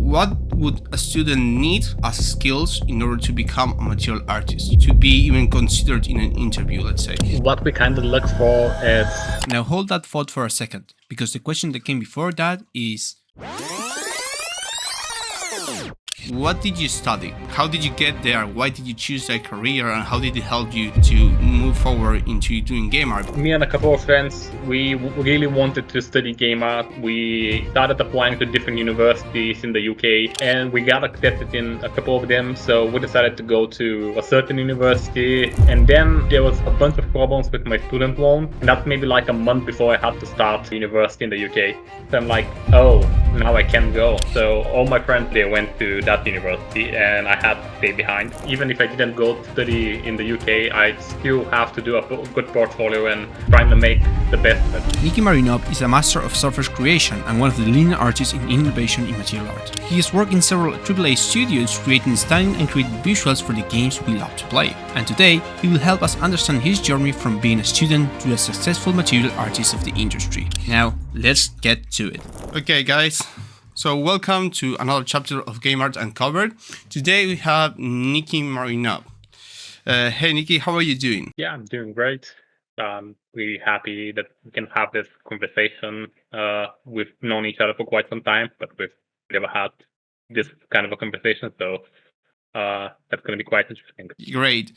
what would a student need as skills in order to become a material artist, to be even considered in an interview, let's say? What we kind of look for is... Now hold that thought for a second, because the question that came before that is, what did you study? How did you get there? Why did you choose that career? And how did it help you to move forward into doing game art? Me and a couple of friends, we really wanted to study game art. We started applying to different universities in the UK, and we got accepted in a couple of them. So we decided to go to a certain university, and then there was a bunch of problems with my student loan, and that's maybe like a month before I had to start university in the UK. So I'm like, oh, now I can't go. So all my friends, they went to that university, and I had to stay behind. Even if I didn't go to study in the UK, I still have to do a good portfolio and trying to make the best of it. Niki Marinov is a master of software creation and one of the leading artists in innovation in material art. He has worked in several AAA studios creating stunning and creative visuals for the games we love to play. And today, he will help us understand his journey from being a student to a successful material artist of the industry. Now, let's get to it. Okay, guys. So welcome to another chapter of Game Art Uncovered. Today we have Niki Marinov. Hey Niki, how are you doing? Yeah, I'm doing great. I'm really happy that we can have this conversation. We've known each other for quite some time, but we've never had this kind of a conversation, so that's going to be quite interesting. Great.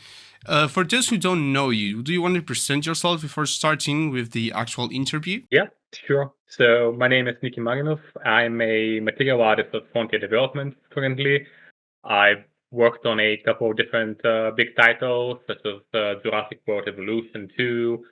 For those who don't know you, do you want to present yourself before starting with the actual interview? Yeah, sure. So my name is Niki Marinov. I'm a material artist at Frontier Development currently. I've worked on a couple of different big titles, such as Jurassic World Evolution 2,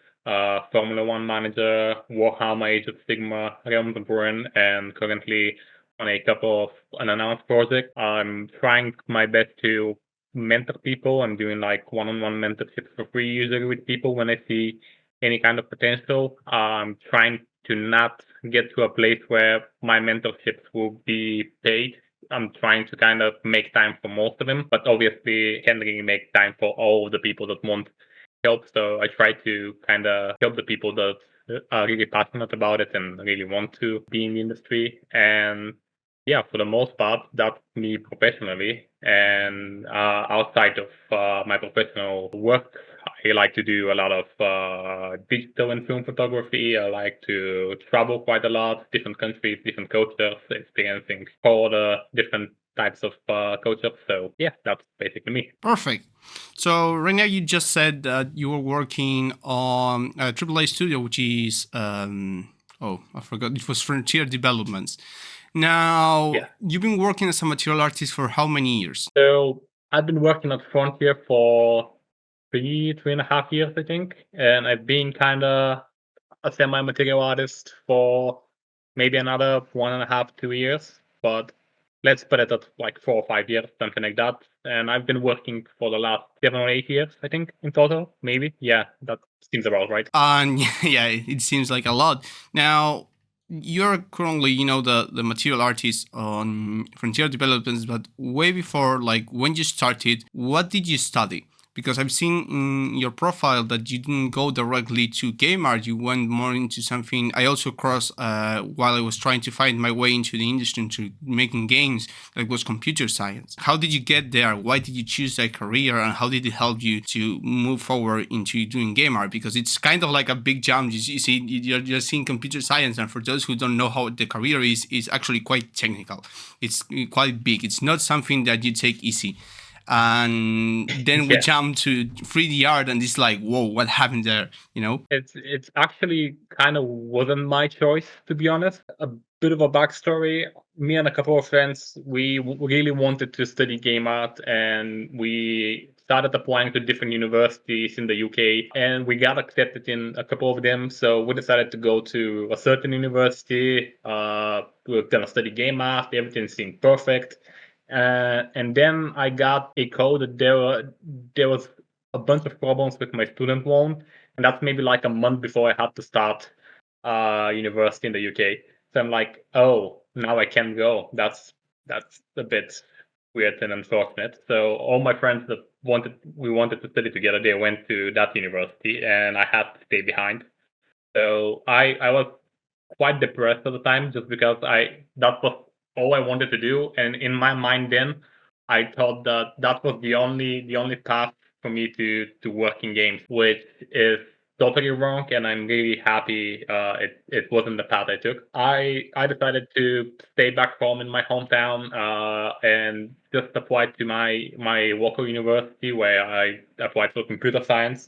Formula 1 Manager, Warhammer Age of Sigmar, Realms of Ruin, and currently on a couple of unannounced projects. I'm trying my best to mentor people. I'm doing like one-on-one mentorships for free usually with people when I see any kind of potential. I'm trying to not get to a place where my mentorships will be paid. I'm trying to kind of make time for most of them, but obviously can't really make time for all of the people that want help. So I try to kind of help the people that are really passionate about it and really want to be in the industry. And yeah, for the most part, that's me professionally. And outside of my professional work, I like to do a lot of digital and film photography. I like to travel quite a lot, different countries, different cultures, experiencing all the different types of cultures. So yeah, that's basically me. Perfect. So right now you just said that you were working on a AAA studio, which is, I forgot, it was Frontier Developments. Now, Yeah. You've been working as a material artist for how many years? So I've been working at Frontier for 3.5 years, I think. And I've been kind of a semi-material artist for maybe another 1.5, 2 years. But let's put it at like 4 or 5 years, something like that. And I've been working for the last 7 or 8 years, I think, in total, maybe. Yeah, that seems about right. And yeah, it seems like a lot. Now, you're currently, the material artist on Frontier Developments, but way before, like when you started, what did you study? Because I've seen in your profile that you didn't go directly to game art, you went more into something. I also crossed while I was trying to find my way into the industry, into making games, that was computer science. How did you get there? Why did you choose that career? And how did it help you to move forward into doing game art? Because it's kind of like a big jump. You see, you're just seeing computer science. And for those who don't know how the career is actually quite technical. It's quite big. It's not something that you take easy. And then we jump to 3D art, and it's like, whoa, what happened there? It's actually kind of wasn't my choice, to be honest. A bit of a backstory. Me and a couple of friends, we really wanted to study game art, and we started applying to different universities in the UK, and we got accepted in a couple of them. So we decided to go to a certain university. We were gonna study game art. Everything seemed perfect. And then I got a call that there was a bunch of problems with my student loan, and that's maybe like a month before I had to start university in the UK. So I'm like, oh, now I can't go. That's a bit weird and unfortunate. So all my friends that we wanted to study together, they went to that university, and I had to stay behind. So I was quite depressed at the time, just because that was all I wanted to do. And in my mind then, I thought that that was the only path for me to work in games, which is totally wrong. And I'm really happy it wasn't the path I took. I decided to stay back home in my hometown and just applied to my local university where I applied for computer science.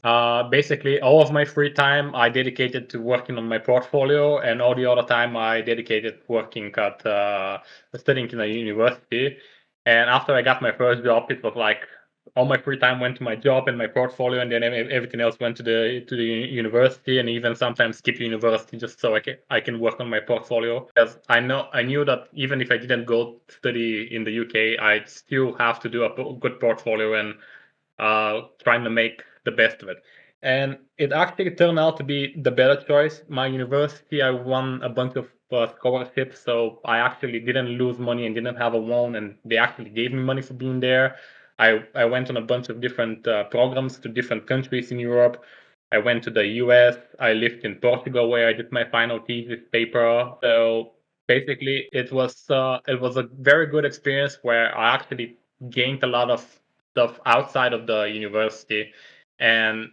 Basically, all of my free time I dedicated to working on my portfolio, and all the other time I dedicated working at studying in a university. And after I got my first job, it was like all my free time went to my job and my portfolio, and then everything else went to the university, and even sometimes skip university just so I can work on my portfolio. Because I knew that even if I didn't go study in the UK, I'd still have to do a good portfolio and trying to make the best of it. And it actually turned out to be the better choice. My university, I won a bunch of scholarships, so I actually didn't lose money and didn't have a loan, and they actually gave me money for being there. I went on a bunch of different programs to different countries in Europe. I went to the US. I lived in Portugal where I did my final thesis paper. So basically, it was a very good experience where I actually gained a lot of stuff outside of the university, and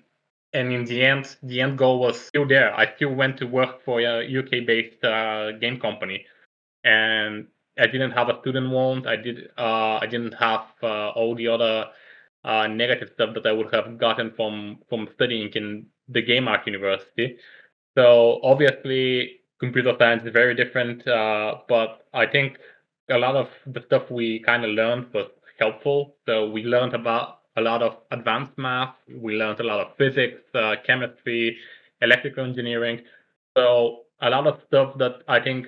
in the end goal was still there. I still went to work for a UK based game company, and I didn't have a student loan. I didn't have all the other negative stuff that I would have gotten from studying in the game art university. So obviously, computer science is very different, but I think a lot of the stuff we kind of learned was helpful. So we learned about a lot of advanced math. We learned a lot of physics, chemistry, electrical engineering. So a lot of stuff that I think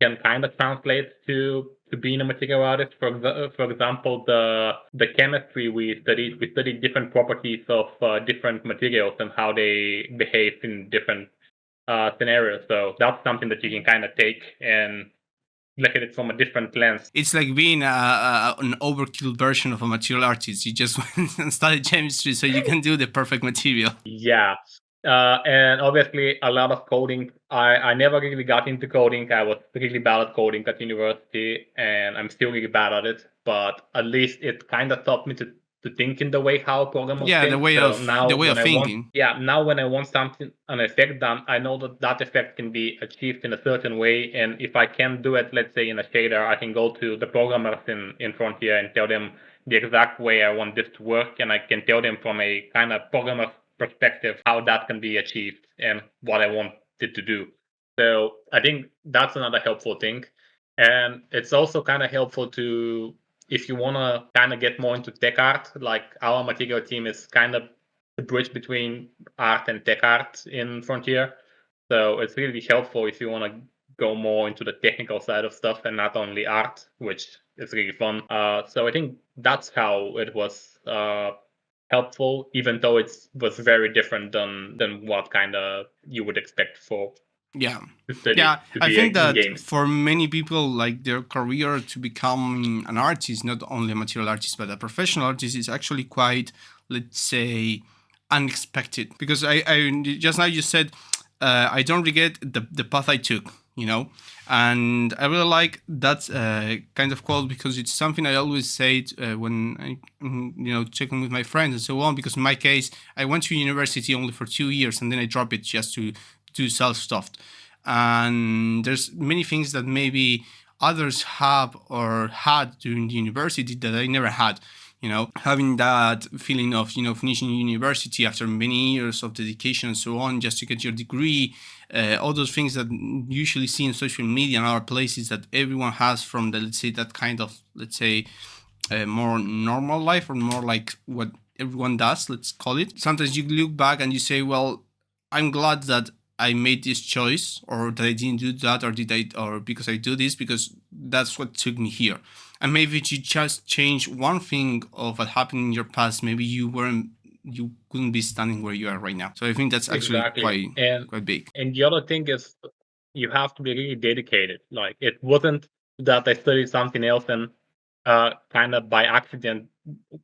can kind of translate to being a material artist. For example, the chemistry we studied different properties of different materials and how they behave in different scenario. So that's something that you can kind of take and look at it from a different lens. It's like being an overkill version of a material artist. You just went and studied chemistry so you can do the perfect material. Yeah. And obviously, a lot of coding. I never really got into coding. I was really bad at coding at university, and I'm still really bad at it. But at least it kind of taught me to think in the way how programmers Yeah, the think. way So of now the way when of I want, thinking. yeah, now when I want something, an effect done, I know that that effect can be achieved in a certain way. And if I can't do it, let's say in a shader, I can go to the programmers in Frontier and tell them the exact way I want this to work, and I can tell them from a kind of programmer perspective how that can be achieved and what I want it to do. So I think that's another helpful thing. And it's also kind of helpful to, if you want to kind of get more into tech art, like our material team is kind of the bridge between art and tech art in Frontier. So it's really helpful if you want to go more into the technical side of stuff and not only art, which is really fun. So I think that's how it was helpful, even though it was very different than what kind of you would expect for Yeah. to study Yeah, to I be think in that games. for many people, like their career to become an artist, not only a material artist, but a professional artist, is actually quite, let's say, unexpected. Because I just now you said, I don't regret the path I took, you know, and I really like that kind of quote because it's something I always say when I, checking with my friends and so on. Because in my case, I went to university only for 2 years and then I dropped it just to do self stuff, and there's many things that maybe others have or had during the university that I never had. Having that feeling of finishing university after many years of dedication and so on, just to get your degree, all those things that usually see in social media and other places that everyone has from the, let's say, that kind of, let's say, more normal life, or more like what everyone does, let's call it. Sometimes you look back and you say, well, I'm glad that I made this choice, or that I didn't do that, or because I do this, because that's what took me here. And maybe if you just change one thing of what happened in your past, maybe you couldn't be standing where you are right now. So I think that's actually Exactly. quite big. And the other thing is you have to be really dedicated. Like it wasn't that I studied something else and kind of by accident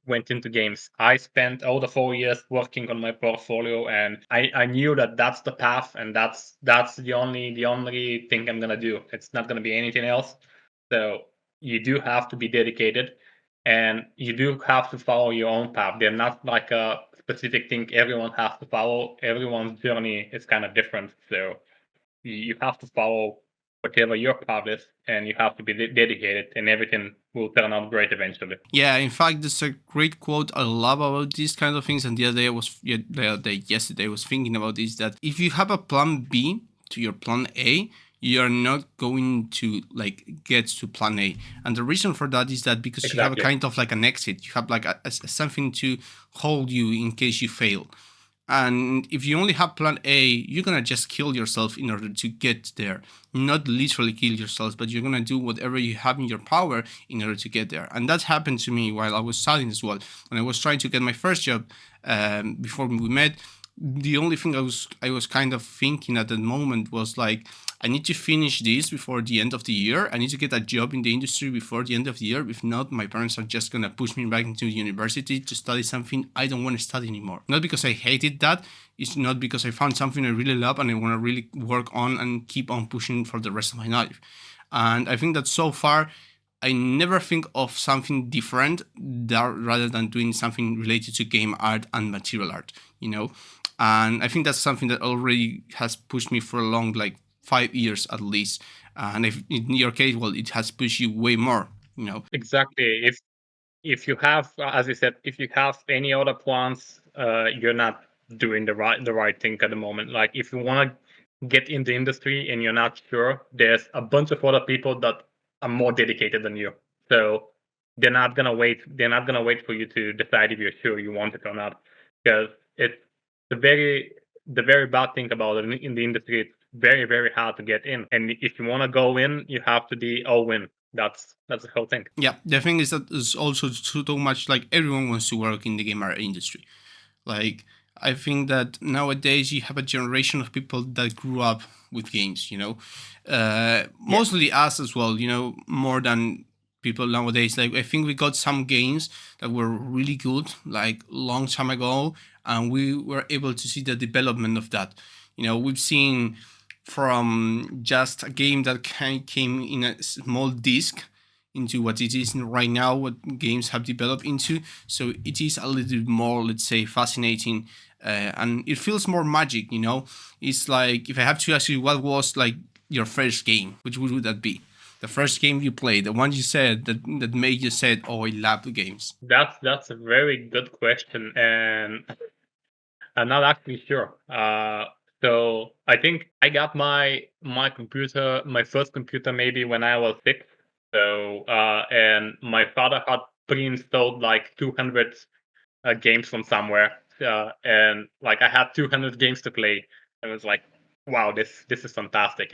went into games. I spent all the 4 years working on my portfolio, and I knew that that's the path, and that's the only thing I'm gonna do. It's not gonna be anything else. So you do have to be dedicated, and you do have to follow your own path. They're not like a specific thing everyone has to follow. Everyone's journey is kind of different, so you have to follow whatever your path is, and you have to be dedicated, and everything will turn out great eventually. Yeah, in fact, there's a great quote I love about these kind of things. And the other day yesterday I was thinking about this, that if you have a plan B to your plan A, you're not going to like get to plan A. And the reason for that is that because you have a Exactly. kind of like an exit, you have like something to hold you in case you fail. And if you only have plan A, you're gonna just kill yourself in order to get there. Not literally kill yourself, but you're gonna do whatever you have in your power in order to get there. And that happened to me while I was studying as well. When I was trying to get my first job before we met, the only thing I was kind of thinking at that moment was like, I need to finish this before the end of the year. I need to get a job in the industry before the end of the year. If not, my parents are just gonna push me back into university to study something I don't want to study anymore. Not because I hated that. It's not because I found something I really love and I want to really work on and keep on pushing for the rest of my life. And I think that so far, I never think of something different rather than doing something related to game art and material art, you know? And I think that's something that already has pushed me for a long, like 5 years at least. And if in your case, well, it has pushed you way more, you know? Exactly. If you have, as you said, if you have any other plans, you're not doing the right thing at the moment. Like if you want to get in the industry and you're not sure, there's a bunch of other people that are more dedicated than you. So they're not gonna wait. They're not gonna wait for you to decide if you're sure you want it or not, because it's the very bad thing about it in the industry. It's very hard to get in, and if you want to go in, you have to be all in. That's the whole thing. Yeah, the thing is that it's also so much like everyone wants to work in the game art industry. Like, I think that nowadays you have a generation of people that grew up with games, you know, Yeah. mostly us as well, you know, more than people nowadays. Like, I think we got some games that were really good, like long time ago, and we were able to see the development of that. You know, we've seen from just a game that came in a small disc into what it is right now, what games have developed into. So it is a little bit more, let's say, fascinating, and it feels more magic. You know, it's like if I have to ask you, what was like your first game? Which would that be? The first game you played, the one you said that made you said, "Oh, I love the games." That's a very good question, and I'm not actually sure. So I think I got my first computer maybe when I was 6. So and my father had pre-installed like 200 games from somewhere, and like I had 200 games to play. I was like, wow, this is fantastic.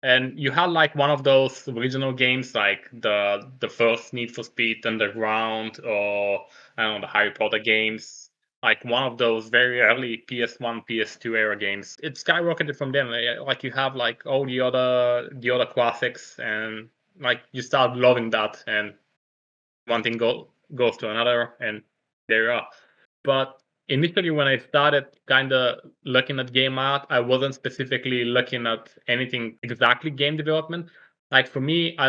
And you had like one of those original games, like the first Need for Speed Underground, or I don't know, the Harry Potter games, like one of those very early PS1, PS2 era games. It skyrocketed from them. Like you have like all the other classics, and like you start loving that, and one thing goes to another, and there you are. But initially, when I started kind of looking at game art, I wasn't specifically looking at anything exactly game development. Like for me, I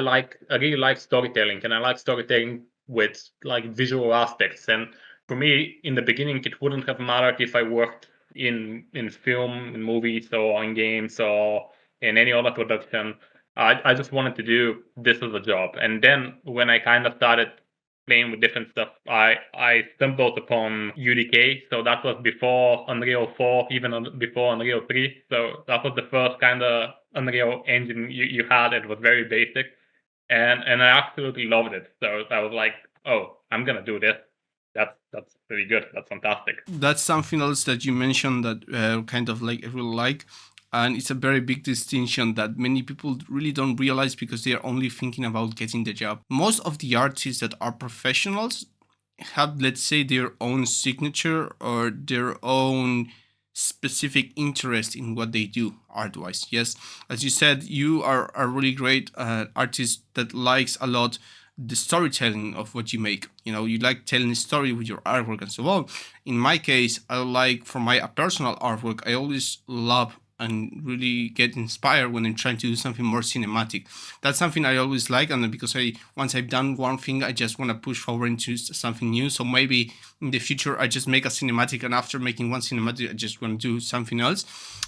really like storytelling, and I like storytelling with like visual aspects. And for me, in the beginning, it wouldn't have mattered if I worked in film, in movies, or in games, or in any other production. I just wanted to do this as a job. And then when I kind of started playing with different stuff, I stumbled upon UDK. So that was before Unreal 4, even before Unreal 3. So that was the first kind of Unreal engine you had. It was very basic, and I absolutely loved it. So I was like, oh, I'm gonna do this. That's pretty good. That's fantastic. That's something else that you mentioned that kind of like I really like. And it's a very big distinction that many people really don't realize because they are only thinking about getting the job. Most of the artists that are professionals have, let's say, their own signature or their own specific interest in what they do art wise. Yes, as you said, you are a really great artist that likes a lot the storytelling of what you make. You know, you like telling a story with your artwork and so on. In my case, I like for my personal artwork, I always love and really get inspired when I'm trying to do something more cinematic. That's something I always like, and because once I've done one thing, I just want to push forward into something new. So maybe in the future I just make a cinematic, and after making one cinematic, I just want to do something else.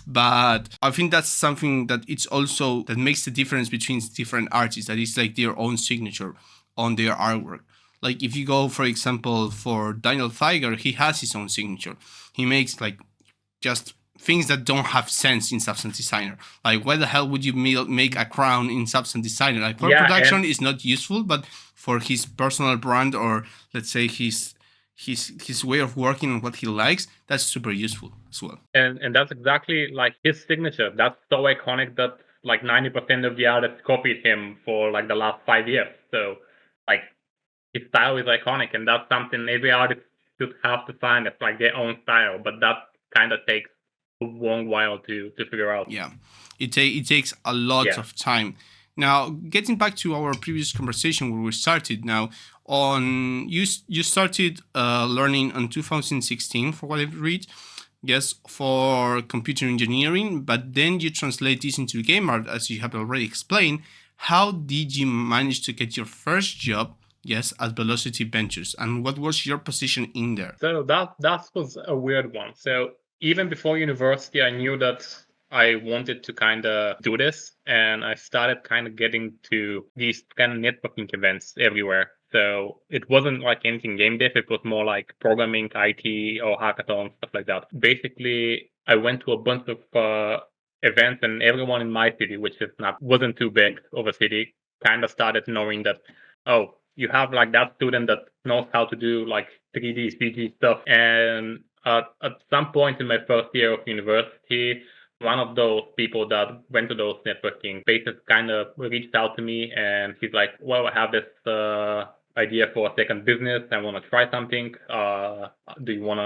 But I think that's something that it's also that makes the difference between different artists. That is like their own signature on their artwork. Like if you go, for example, for Daniel Theiger, he has his own signature. He makes like just things that don't have sense in Substance Designer. Like, why the hell would you make a crown in Substance Designer? Like, for production is not useful, but for his personal brand, or let's say his way of working and what he likes, that's super useful as well. And that's exactly like his signature. That's so iconic that like 90% of the artists copied him for like the last 5 years. So like his style is iconic, and that's something every artist should have to find. It's like their own style, but that kind of takes a long while to figure out. Yeah, it takes a lot of time. Now, getting back to our previous conversation where we started, now on you started learning in 2016, for what I've read, yes, for computer engineering, but then you translate this into game art, as you have already explained. How did you manage to get your first job, yes, at Velocity Ventures, and what was your position in there? So that was a weird one. So even before university, I knew that I wanted to kind of do this, and I started kind of getting to these kind of networking events everywhere. So it wasn't like anything game dev, it was more like programming, IT, or hackathons, stuff like that. Basically, I went to a bunch of events, and everyone in my city, which wasn't too big of a city, kind of started knowing that, oh, you have like that student that knows how to do like 3D CG stuff. And at some point in my first year of university, one of those people that went to those networking spaces kind of reached out to me, and he's like, well, I have this idea for a second business. I want to try something. Do you want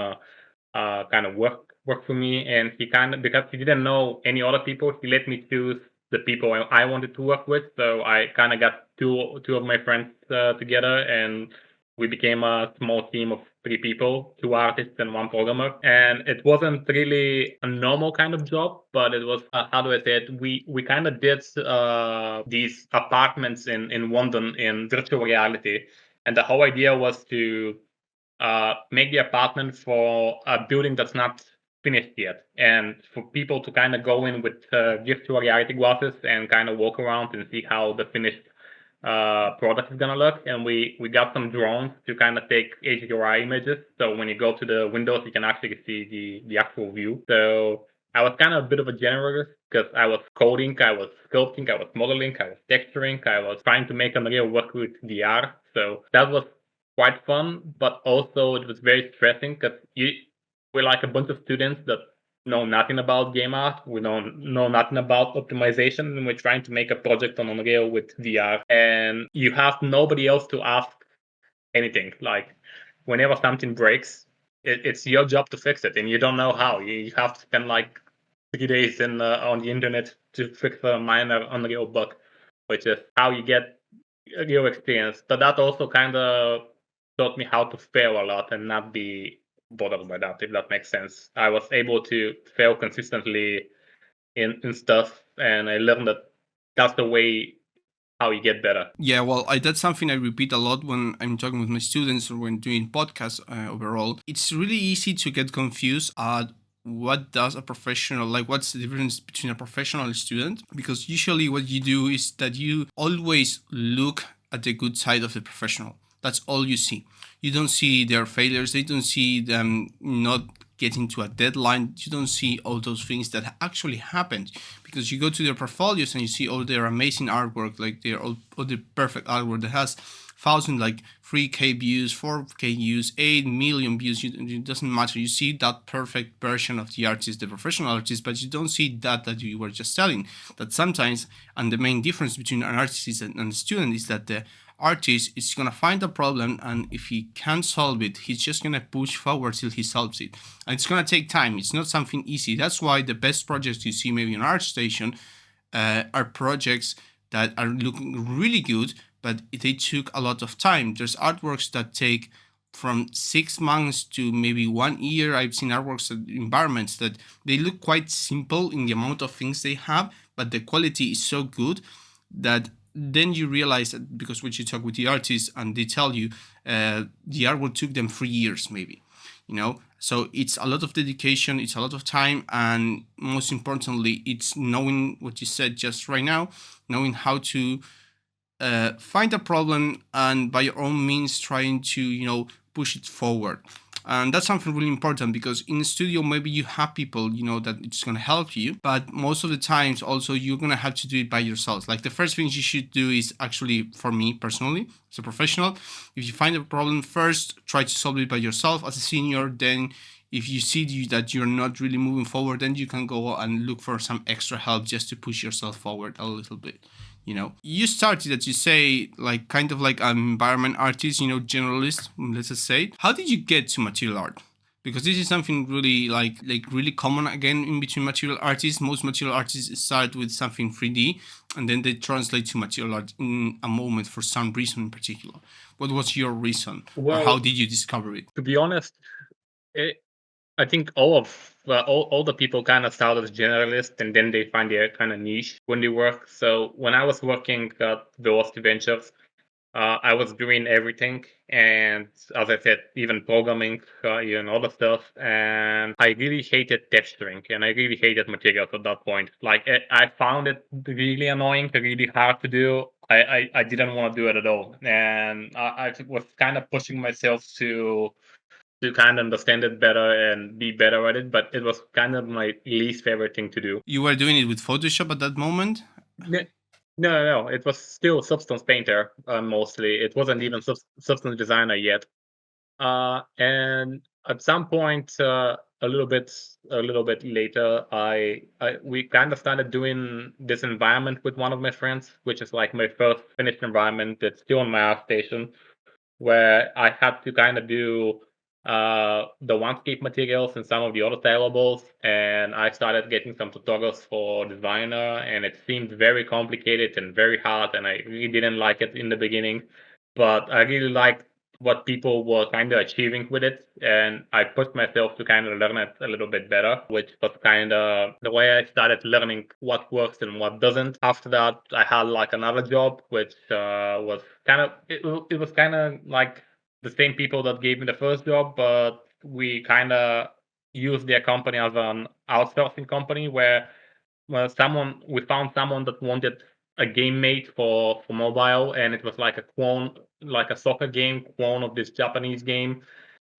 to kind of work for me? And he kind of, because he didn't know any other people, he let me choose the people I wanted to work with. So I kind of got two of my friends together, and we became a small team of 3 people, 2 artists and 1 programmer. And it wasn't really a normal kind of job, but it was, how do I say it? We kind of did these apartments in London in virtual reality. And the whole idea was to make the apartment for a building that's not finished yet, and for people to kind of go in with virtual reality glasses and kind of walk around and see how the finished product is gonna look. And we got some drones to kind of take HDRI images, so when you go to the windows, you can actually see the actual view. So I was kind of a bit of a generalist because I was coding, I was sculpting, I was modeling, I was texturing, I was trying to make Unreal work with VR. So that was quite fun, but also it was very stressing because we're like a bunch of students that know nothing about game art. We don't know nothing about optimization, and we're trying to make a project on Unreal with VR. And you have nobody else to ask anything. Like whenever something breaks, it's your job to fix it, and you don't know how. You have to spend like 3 days on the internet to fix a minor Unreal bug, which is how you get a real experience. But that also kind of taught me how to fail a lot and not be bothered by that, if that makes sense. I was able to fail consistently in stuff, and I learned that that's the way how you get better. Yeah, well, that's something I repeat a lot when I'm talking with my students or when doing podcasts overall. It's really easy to get confused at what does a professional, like what's the difference between a professional and a student, because usually what you do is that you always look at the good side of the professional. That's all you see. You don't see their failures. They don't see them not getting to a deadline. You don't see all those things that actually happened, because you go to their portfolios and you see all their amazing artwork, like all the perfect artwork that has 1,000, like 3K views, 4K views, 8 million views. It doesn't matter. You see that perfect version of the artist, the professional artist, but you don't see that you were just telling. That sometimes, and the main difference between an artist and a student is that the artist is going to find a problem, and if he can't solve it, he's just going to push forward till he solves it. And it's going to take time. It's not something easy. That's why the best projects you see maybe on ArtStation are projects that are looking really good, but they took a lot of time. There's artworks that take from 6 months to maybe 1 year. I've seen artworks and environments that they look quite simple in the amount of things they have, but the quality is so good that then you realize that, because when you talk with the artists and they tell you the artwork took them 3 years maybe, so it's a lot of dedication, it's a lot of time, and most importantly, it's knowing what you said just right now, knowing how to find a problem and by your own means trying to push it forward. And that's something really important, because in the studio maybe you have people that it's going to help you, but most of the times also you're going to have to do it by yourself. Like, the first thing you should do is, actually, for me personally as a professional, if you find a problem, first try to solve it by yourself as a senior. Then if you see that you're not really moving forward, then you can go and look for some extra help just to push yourself forward a little bit. You started, as you say, like kind of like an environment artist, generalist, let's just say. How did you get to material art? Because this is something really like really common again in between material artists. Most material artists start with something 3D and then they translate to material art in a moment for some reason in particular. What was your reason, or how did you discover it? To be honest, I think all the people kind of start as generalists, and then they find their kind of niche when they work. So when I was working at Velocity Ventures, I was doing everything, and as I said, even programming, even other stuff. And I really hated texturing, and I really hated materials at that point. Like, I found it really annoying, really hard to do. I didn't want to do it at all, and I was kind of pushing myself to kind of understand it better and be better at it, but it was kind of my least favorite thing to do. You were doing it with Photoshop at that moment? No, no. It was still Substance Painter mostly. It wasn't even Substance Designer yet. And at some point, a little bit later, we kind of started doing this environment with one of my friends, which is like my first finished environment. It's still on my ArtStation, where I had to kind of do the landscape materials and some of the other tilables, and I started getting some tutorials for designer, and it seemed very complicated and very hard, and I really didn't like it in the beginning, but I really liked what people were kind of achieving with it, and I pushed myself to kind of learn it a little bit better, which was kind of the way I started learning what works and what doesn't. After that, I had like another job, which was kind of it was kind of like the same people that gave me the first job, but we kind of used their company as an outsourcing company where we found someone that wanted a game made for mobile, and it was like a clone, like a soccer game clone of this Japanese game,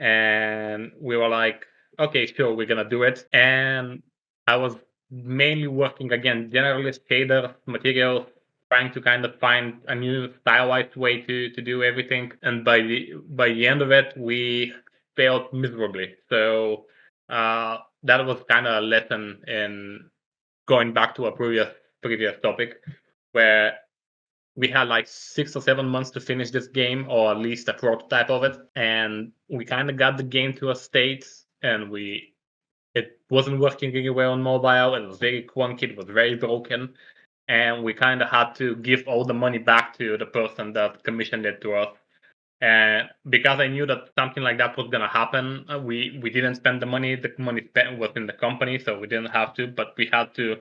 and we were like, okay, sure, we're gonna do it. And I was mainly working again generalist shader materials, trying to kind of find a new stylized way to do everything. And by the end of it, we failed miserably. So that was kind of a lesson in going back to a previous topic, where we had like 6 or 7 months to finish this game, or at least a prototype of it, and we kind of got the game to a state, and it wasn't working really well on mobile. It was very clunky, it was very broken, and we kind of had to give all the money back to the person that commissioned it to us. And because I knew that something like that was gonna happen, we didn't spend the money. The money spent was in the company, so we didn't have to. But we had to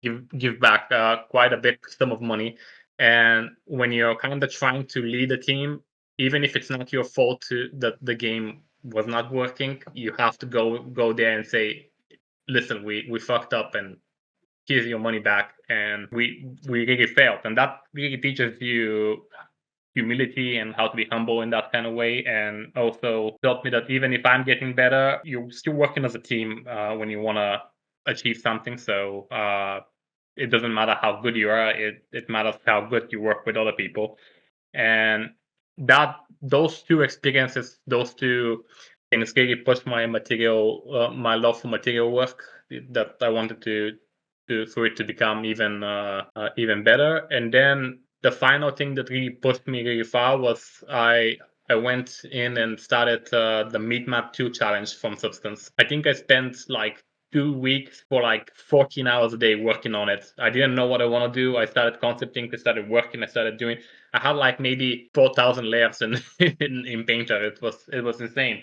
give back quite a big sum of money. And when you're kind of trying to lead a team, even if it's not your fault that the game was not working, you have to go there and say, "Listen, we fucked up, and here's your money back." And we really failed, and that really teaches you humility and how to be humble in that kind of way, and also taught me that even if I'm getting better, you're still working as a team when you want to achieve something. So it doesn't matter how good you are, it matters how good you work with other people. And those two experiences, those two things really pushed my love for material work, that I wanted for it to become even better. And then the final thing that really pushed me really far was I went in and started the Meat Map 2 challenge from Substance. I think I spent like 2 weeks for like 14 hours a day working on it. I didn't know what I want to do. I started concepting, I started working, I started doing. I had like maybe 4,000 layers in, in Painter. It was insane.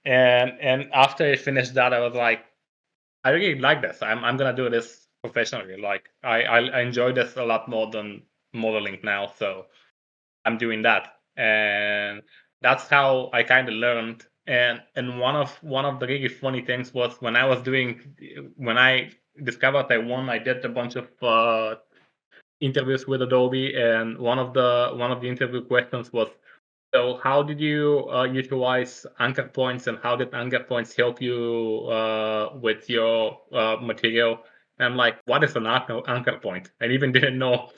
And after I finished that, I was like, I really like this. I'm gonna do this professionally. Like I enjoy this a lot more than modeling now. So I'm doing that, and that's how I kind of learned. And one of the really funny things was when I discovered I won. I did a bunch of interviews with Adobe, and one of the interview questions was, so how did you utilize anchor points, and how did anchor points help you with your material? And I'm like, what is an anchor point? I even didn't know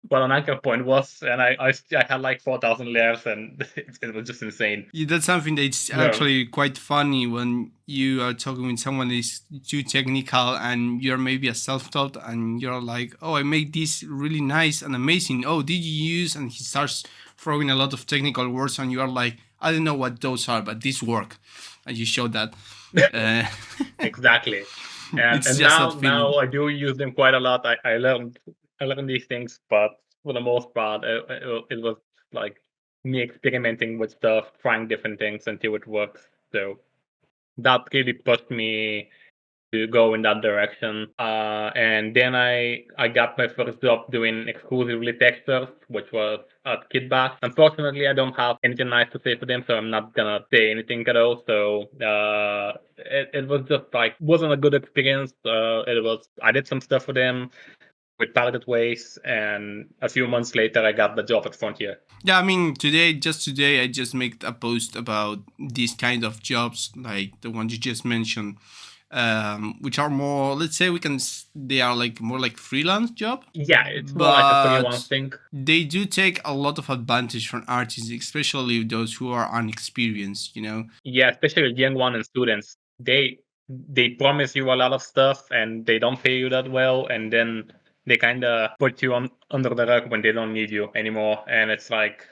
what an anchor point was, and I had like 4,000 layers, and it was just insane. Yeah, that's something that's No, actually quite funny when you are talking with someone that is too technical and you're maybe a self-taught and you're like, oh, I made this really nice and amazing. Oh, did you use? And he starts throwing a lot of technical words and you are like, I don't know what those are, but these work. And you show that. Uh, exactly. And it's and just that now feeling. I do use them quite a lot. I learned these things, but for the most part, it was like me experimenting with stuff, trying different things until it works. So that really pushed me to go in that direction. And then I got my first job doing exclusively textures, which was at Kitbash. Unfortunately, I don't have anything nice to say for them, so I'm not gonna say anything at all. So it was just like wasn't a good experience. I did some stuff for them. We parted ways, and a few months later, I got the job at Frontier. Yeah, I mean, today, I just made a post about these kind of jobs, like the ones you just mentioned, which are more, let's say, they are like more like freelance job, Yeah, it's more like a freelance but thing. they do take a lot of advantage from artists, especially those who are unexperienced. Yeah, especially young one and students. They promise you a lot of stuff and they don't pay you that well, and then they kind of put you on under the rug when they don't need you anymore, and it's like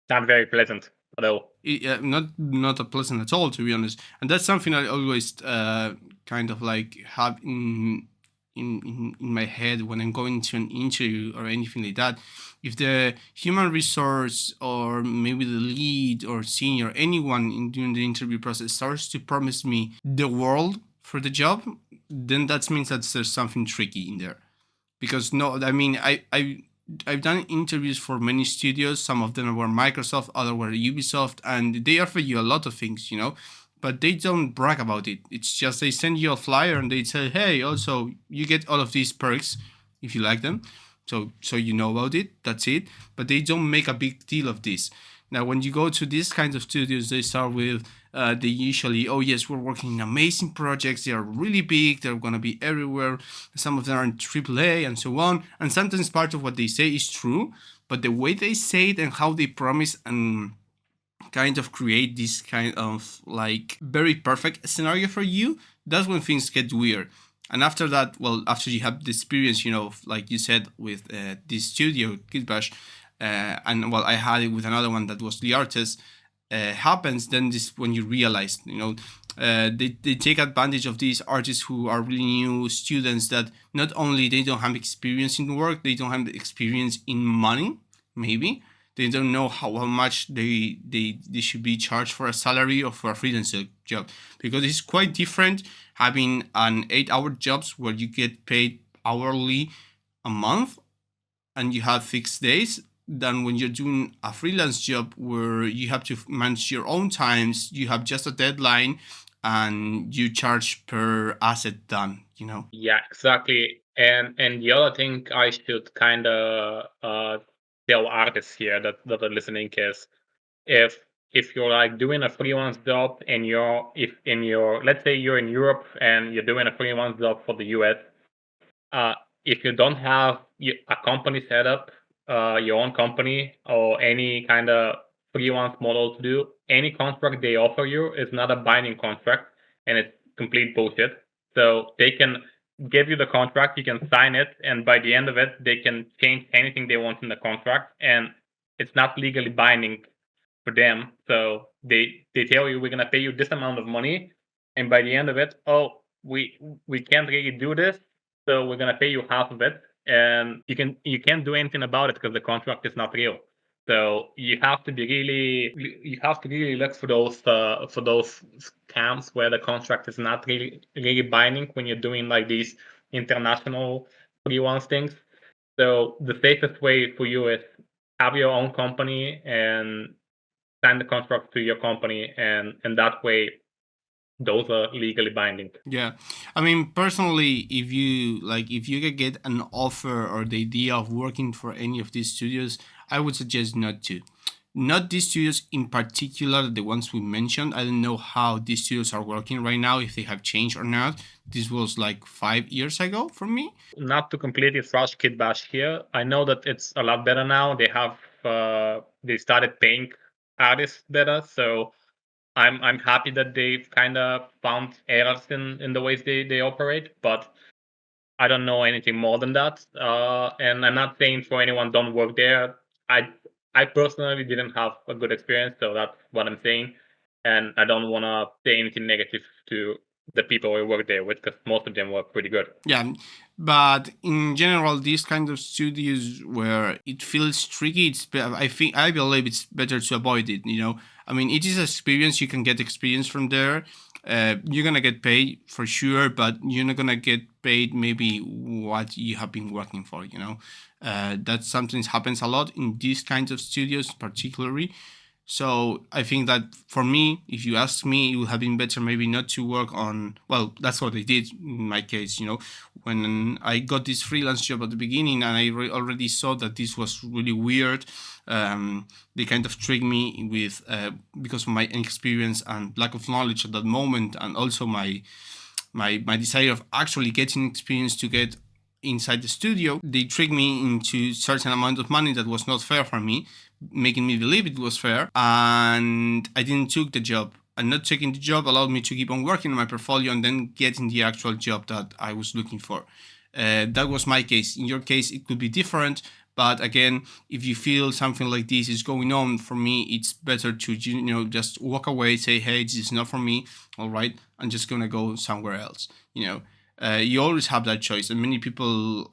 not very pleasant at all. Not a pleasant at all, to be honest. And that's something I always kind of like have in my head when I'm going to an interview or anything like that. If the human resource or maybe the lead or senior, anyone during the interview process starts to promise me the world for the job, then that means that there's something tricky in there. Because no, I mean, I've done interviews for many studios. Some of them were Microsoft, other were Ubisoft, and they offer you a lot of things, but they don't brag about it. It's just they send you a flyer and they say, hey, also you get all of these perks if you like them. So you know about it. That's it. But they don't make a big deal of this. Now, when you go to these kinds of studios, they start with they usually, oh yes, we're working in amazing projects. They are really big. They're gonna be everywhere. Some of them are in AAA and so on. And sometimes part of what they say is true, but the way they say it and how they promise and kind of create this kind of like very perfect scenario for you, that's when things get weird. And after that, well, after you have the experience, like you said with this studio, Kitbash, and well, I had it with another one that was the artist, happens, then this when you realize, they take advantage of these artists who are really new students that not only they don't have experience in work, they don't have experience in money, maybe, they don't know how much they should be charged for a salary or for a freelance job, because it's quite different having an 8-hour jobs where you get paid hourly a month and you have fixed days than when you're doing a freelance job where you have to manage your own times, you have just a deadline, and you charge per asset done. Yeah, exactly. And the other thing I should kind of tell artists here that are listening is, if you're like doing a freelance job and let's say you're in Europe and you're doing a freelance job for the US, uh, if you don't have a company set up, your own company or any kind of freelance model to do, any contract they offer you is not a binding contract, and it's complete bullshit. So they can give you the contract, you can sign it, and by the end of it, they can change anything they want in the contract, and it's not legally binding for them. So they tell you, we're gonna pay you this amount of money, and by the end of it, oh, we can't really do this, so we're gonna pay you half of it, and you can't do anything about it because the contract is not real. So you have to really look for those scams where the contract is not really binding when you're doing like these international freelance things. So the safest way for you is have your own company and sign the contract to your company, and that way those are legally binding. Yeah, I mean, personally, if you could get an offer or the idea of working for any of these studios, I would suggest not to. Not these studios in particular, the ones we mentioned. I don't know how these studios are working right now, if they have changed or not. This was like 5 years ago for me. Not to completely thrash Kid Bash here, I know that it's a lot better now. They started paying artists better, so I'm happy that they've kind of found errors in the ways they operate, but I don't know anything more than that. And I'm not saying for anyone don't work there. I I personally didn't have a good experience, so that's what I'm saying. And I don't want to say anything negative to the people I work there with, because most of them were pretty good. Yeah, but in general, these kind of studios where it feels tricky, I believe it's better to avoid it. I mean, it is experience. You can get experience from there. You're gonna get paid for sure, but you're not gonna get paid maybe what you have been working for. That sometimes happens a lot in these kinds of studios, particularly. So I think that for me, if you ask me, it would have been better maybe not to work on. Well, that's what I did in my case. When I got this freelance job at the beginning, and I already saw that this was really weird. They kind of tricked me with because of my inexperience and lack of knowledge at that moment, and also my desire of actually getting experience to get inside the studio. They tricked me into certain amount of money that was not fair for me, making me believe it was fair, and I didn't took the job. And not taking the job allowed me to keep on working on my portfolio and then getting the actual job that I was looking for. That was my case. In your case, it could be different. But again, if you feel something like this is going on, for me, it's better to just walk away, say, "Hey, this is not for me. All right, I'm just gonna go somewhere else." You always have that choice, and many people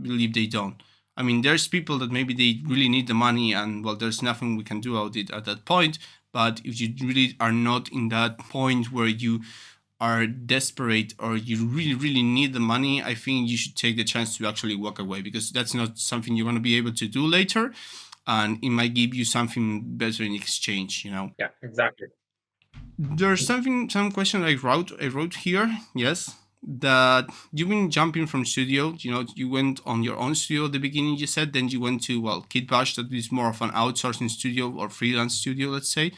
believe they don't. I mean, there's people that maybe they really need the money, and well, there's nothing we can do about it at that point. But if you really are not in that point where you are desperate or you really, really need the money, I think you should take the chance to actually walk away, because that's not something you're going to be able to do later. And it might give you something better in exchange. Yeah, exactly. There's some question I wrote here. Yes, that you've been jumping from studio. You went on your own studio at the beginning. You said then you went to Kid Bash, that is more of an outsourcing studio or freelance studio, let's say,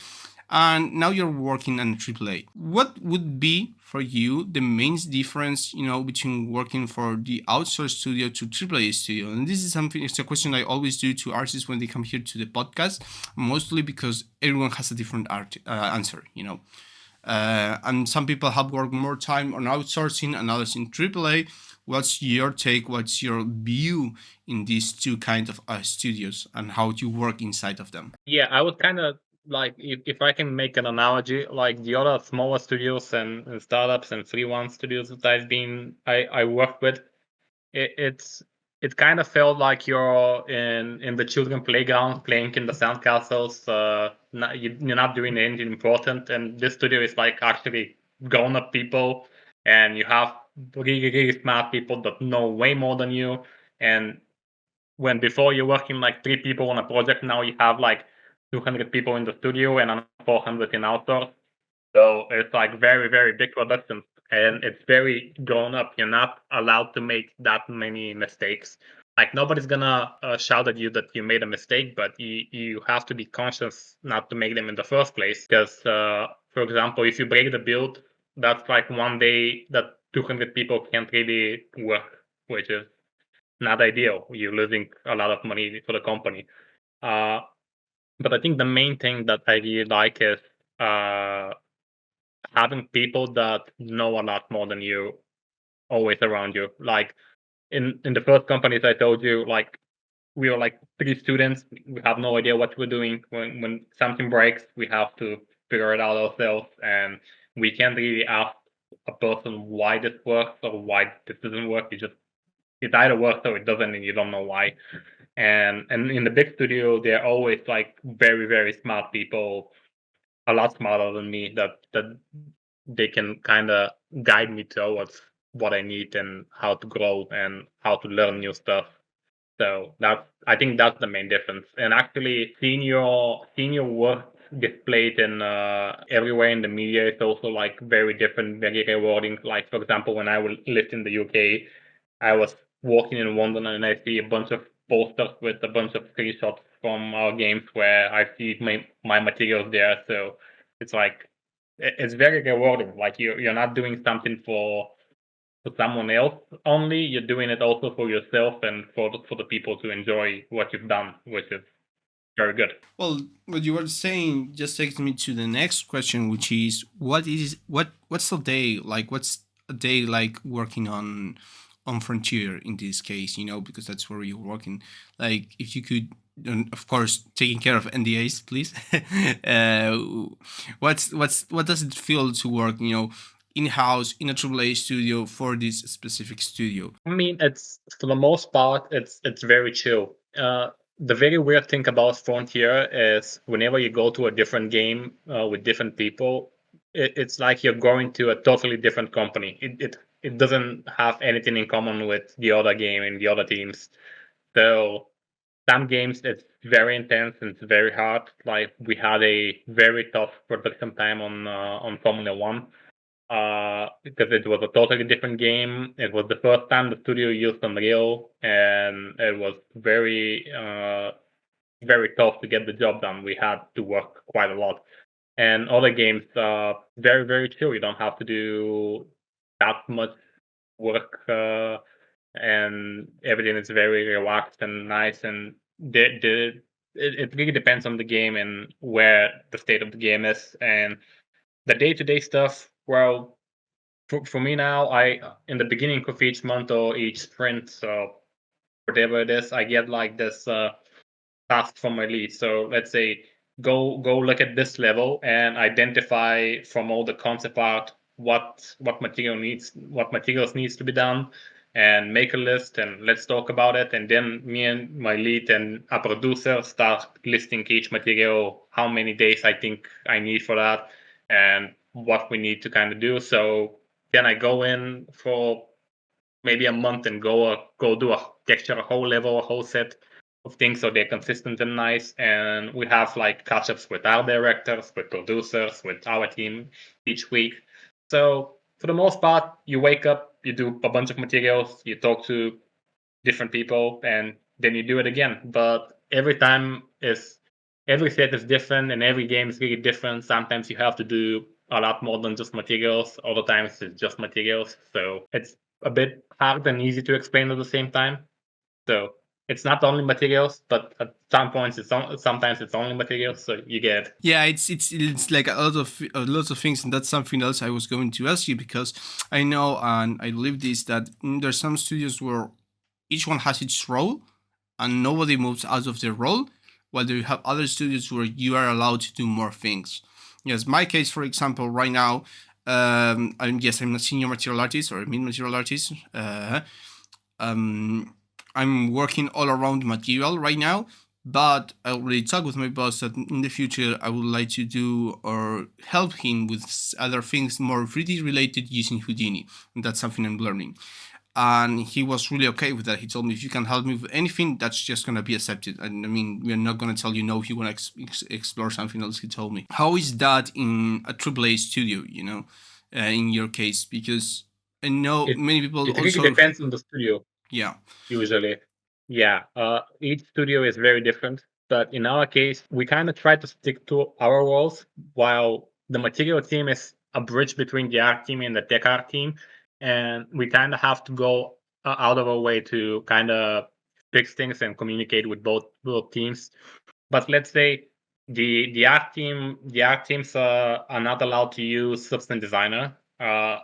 and now you're working on AAA. What would be for you the main difference, between working for the outsourced studio to AAA studio? And this is something. It's a question I always do to artists when they come here to the podcast, mostly because everyone has a different answer. And some people have worked more time on outsourcing and others in AAA. What's your take? What's your view in these two kinds of studios and how you work inside of them? Yeah, I would kind of like, if I can make an analogy, like the other smaller studios and startups and freelance studios that I worked with, it's it kind of felt like you're in the children playground playing in the sandcastles. You're not doing anything important, and this studio is like actually grown up people, and you have really smart people that know way more than you. And when before you're working like 3 people on a project, now you have like 200 people in the studio and 400 in outdoors. So it's like very, very big productions, and it's very grown up. You're not allowed to make that many mistakes. Like nobody's gonna shout at you that you made a mistake, but you have to be conscious not to make them in the first place. Because, for example, if you break the build, that's like one day that 200 people can't really work, which is not ideal. You're losing a lot of money for the company. Uh, but I think the main thing that I really like is uh, having people that know a lot more than you always around you. Like in the first companies I told you, like we were like 3 students. We have no idea what we're doing. When something breaks, we have to figure it out ourselves, and we can't really ask a person why this works or why this doesn't work. It either works or it doesn't, and you don't know why. And in the big studio, they're always like very very smart people, a lot smarter than me, that they can kind of guide me towards what I need and how to grow and how to learn new stuff. So I think that's the main difference. And actually, seeing your work displayed in everywhere in the media is also like very different, very rewarding. Like for example, when I lived in the UK, I was walking in London and I see a bunch of posters with a bunch of screenshots from our games where I see my materials there. So it's like it's very rewarding. Like you're not doing something for someone else only. You're doing it also for yourself and for the people to enjoy what you've done, which is very good. Well, what you were saying just takes me to the next question, which is what's a day like? What's a day like working on Frontier in this case? You know, because that's where you're working. Like, if you could, and of course, taking care of NDAs, please. What does it feel to work? You know, in house in a AAA studio for this specific studio. I mean, it's for the most part, it's very chill. The very weird thing about Frontier is whenever you go to a different game with different people, it's like you're going to a totally different company. It doesn't have anything in common with the other game and the other teams. So some games it's very intense and it's very hard. Like we had a very tough production time on Formula One because it was a totally different game. It was the first time the studio used Unreal, and it was very tough to get the job done. We had to work quite a lot. And other games, very very chill. You don't have to do that much work, and everything is very relaxed and nice. And it really depends on the game and where the state of the game is. And the day-to-day stuff, well, for me now, I in the beginning of each month or each sprint, so whatever it is, I get like this task from my lead. So let's say go look at this level and identify from all the concept art what materials needs to be done, and make a list and let's talk about it. And then me and my lead and a producer start listing each material, how many days I think I need for that, and what we need to kind of do. So then I go in for maybe a month and go do a texture, a whole level, a whole set of things so they're consistent and nice. And we have like catch-ups with our directors, with producers, with our team each week. So for the most part, you wake up, you do a bunch of materials, you talk to different people, and then you do it again. But every set is different and every game is really different. Sometimes you have to do a lot more than just materials. Other times it's just materials. So it's a bit hard and easy to explain at the same time. So it's not only materials, but at some points sometimes it's only materials. So you get Yeah, it's like a lot of things, and that's something else I was going to ask you, because I know and I believe this, that there's some studios where each one has its role and nobody moves out of their role, while you have other studios where you are allowed to do more things. Yes, my case, for example, right now, I'm a senior material artist or a mid material artist. Um, I'm working all around material right now, but I already talked with my boss that in the future I would like to do or help him with other things more 3D related using Houdini. And that's something I'm learning. And he was really okay with that. He told me, if you can help me with anything, that's just gonna be accepted. And I mean, we're not gonna tell you no if you want to explore something else. He told me. How is that in a AAA studio? You know, in your case, because I know it. many people It really also. depends on the studio. Yeah. Usually. Yeah, each studio is very different, but in our case, we kind of try to stick to our roles, while the material team is a bridge between the art team and the tech art team, and we kind of have to go out of our way to kind of fix things and communicate with both teams. But let's say the art teams are not allowed to use Substance Designer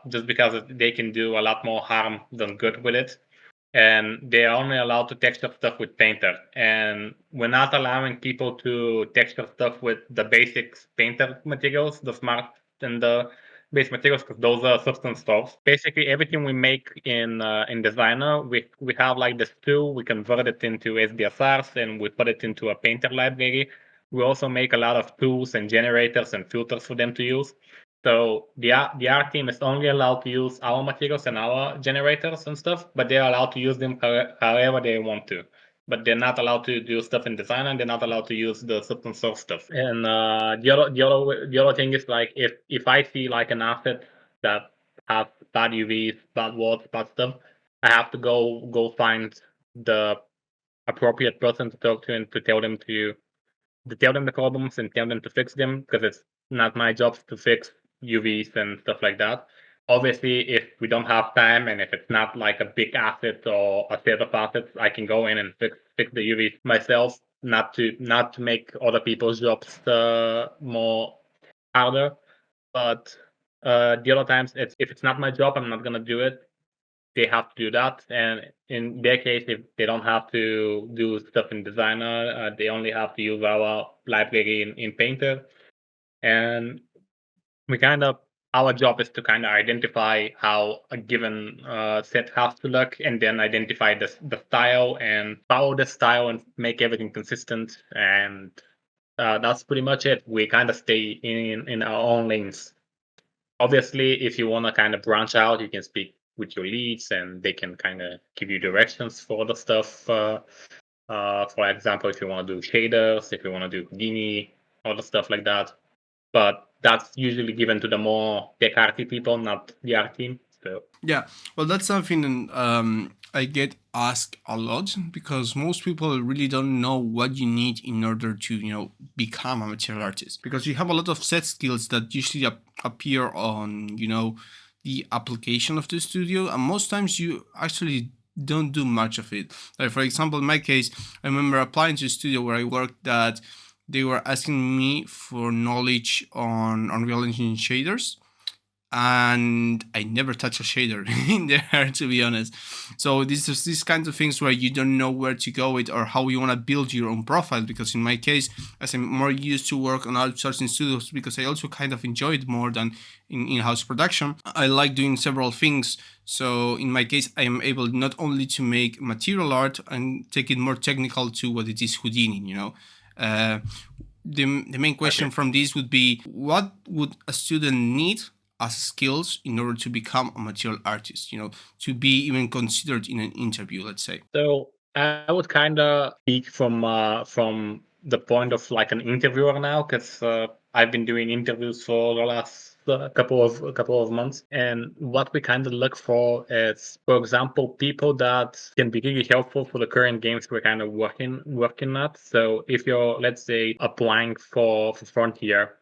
just because they can do a lot more harm than good with it, and they are only allowed to texture stuff with Painter. And we're not allowing people to texture stuff with the basic Painter materials, the Smart and based materials because those are substance stuffs. Basically, everything we make in Designer, we have like this tool. We convert it into SBSRs and we put it into a painter library. We also make a lot of tools and generators and filters for them to use. So the art team is only allowed to use our materials and our generators and stuff, but they're allowed to use them however they want to. But they're not allowed to do stuff in design, and they're not allowed to use the substance source stuff. And the other thing is like if I see like an asset that has bad UVs, bad words, bad stuff, I have to go find the appropriate person to talk to and to tell them the problems and tell them to fix them because it's not my job to fix UVs and stuff like that. Obviously, if we don't have time and if it's not like a big asset or a set of assets, I can go in and fix the UVs myself, not to make other people's jobs more harder. But the other times, if it's not my job, I'm not gonna do it. They have to do that, and in their case, if they don't have to do stuff in Designer, they only have to use our library in Painter. And we kind of our job is to kind of identify how a given set has to look, and then identify the style and follow the style and make everything consistent. And that's pretty much it. We kind of stay in our own lanes. Obviously, if you want to kind of branch out, you can speak with your leads and they can kind of give you directions for the stuff. For example, if you want to do shaders, if you want to do Houdini, all the stuff like that. But that's usually given to the more tech arty people, not the art team. So Yeah, well, that's something I get asked a lot because most people really don't know what you need in order to, become a material artist. Because you have a lot of set skills that usually appear on, the application of the studio, and most times you actually don't do much of it. Like for example, in my case, I remember applying to a studio where I worked that they were asking me for knowledge on Unreal Engine shaders, and I never touch a shader in there, to be honest. So this is these kinds of things where you don't know where to go with or how you want to build your own profile. Because in my case, as I'm more used to work on outsourcing studios, because I also kind of enjoy it more than in-house production, I like doing several things. So in my case, I am able not only to make material art and take it more technical to what it is Houdini, Uh, the main question from this would be, what would a student need as skills in order to become a material artist, to be even considered in an interview, let's say? So I would kind of speak from the point of like an interviewer now, because I've been doing interviews for the last couple of months, and what we kind of look for is, for example, people that can be really helpful for the current games we're kind of working at. So if you're, let's say, applying for Frontier,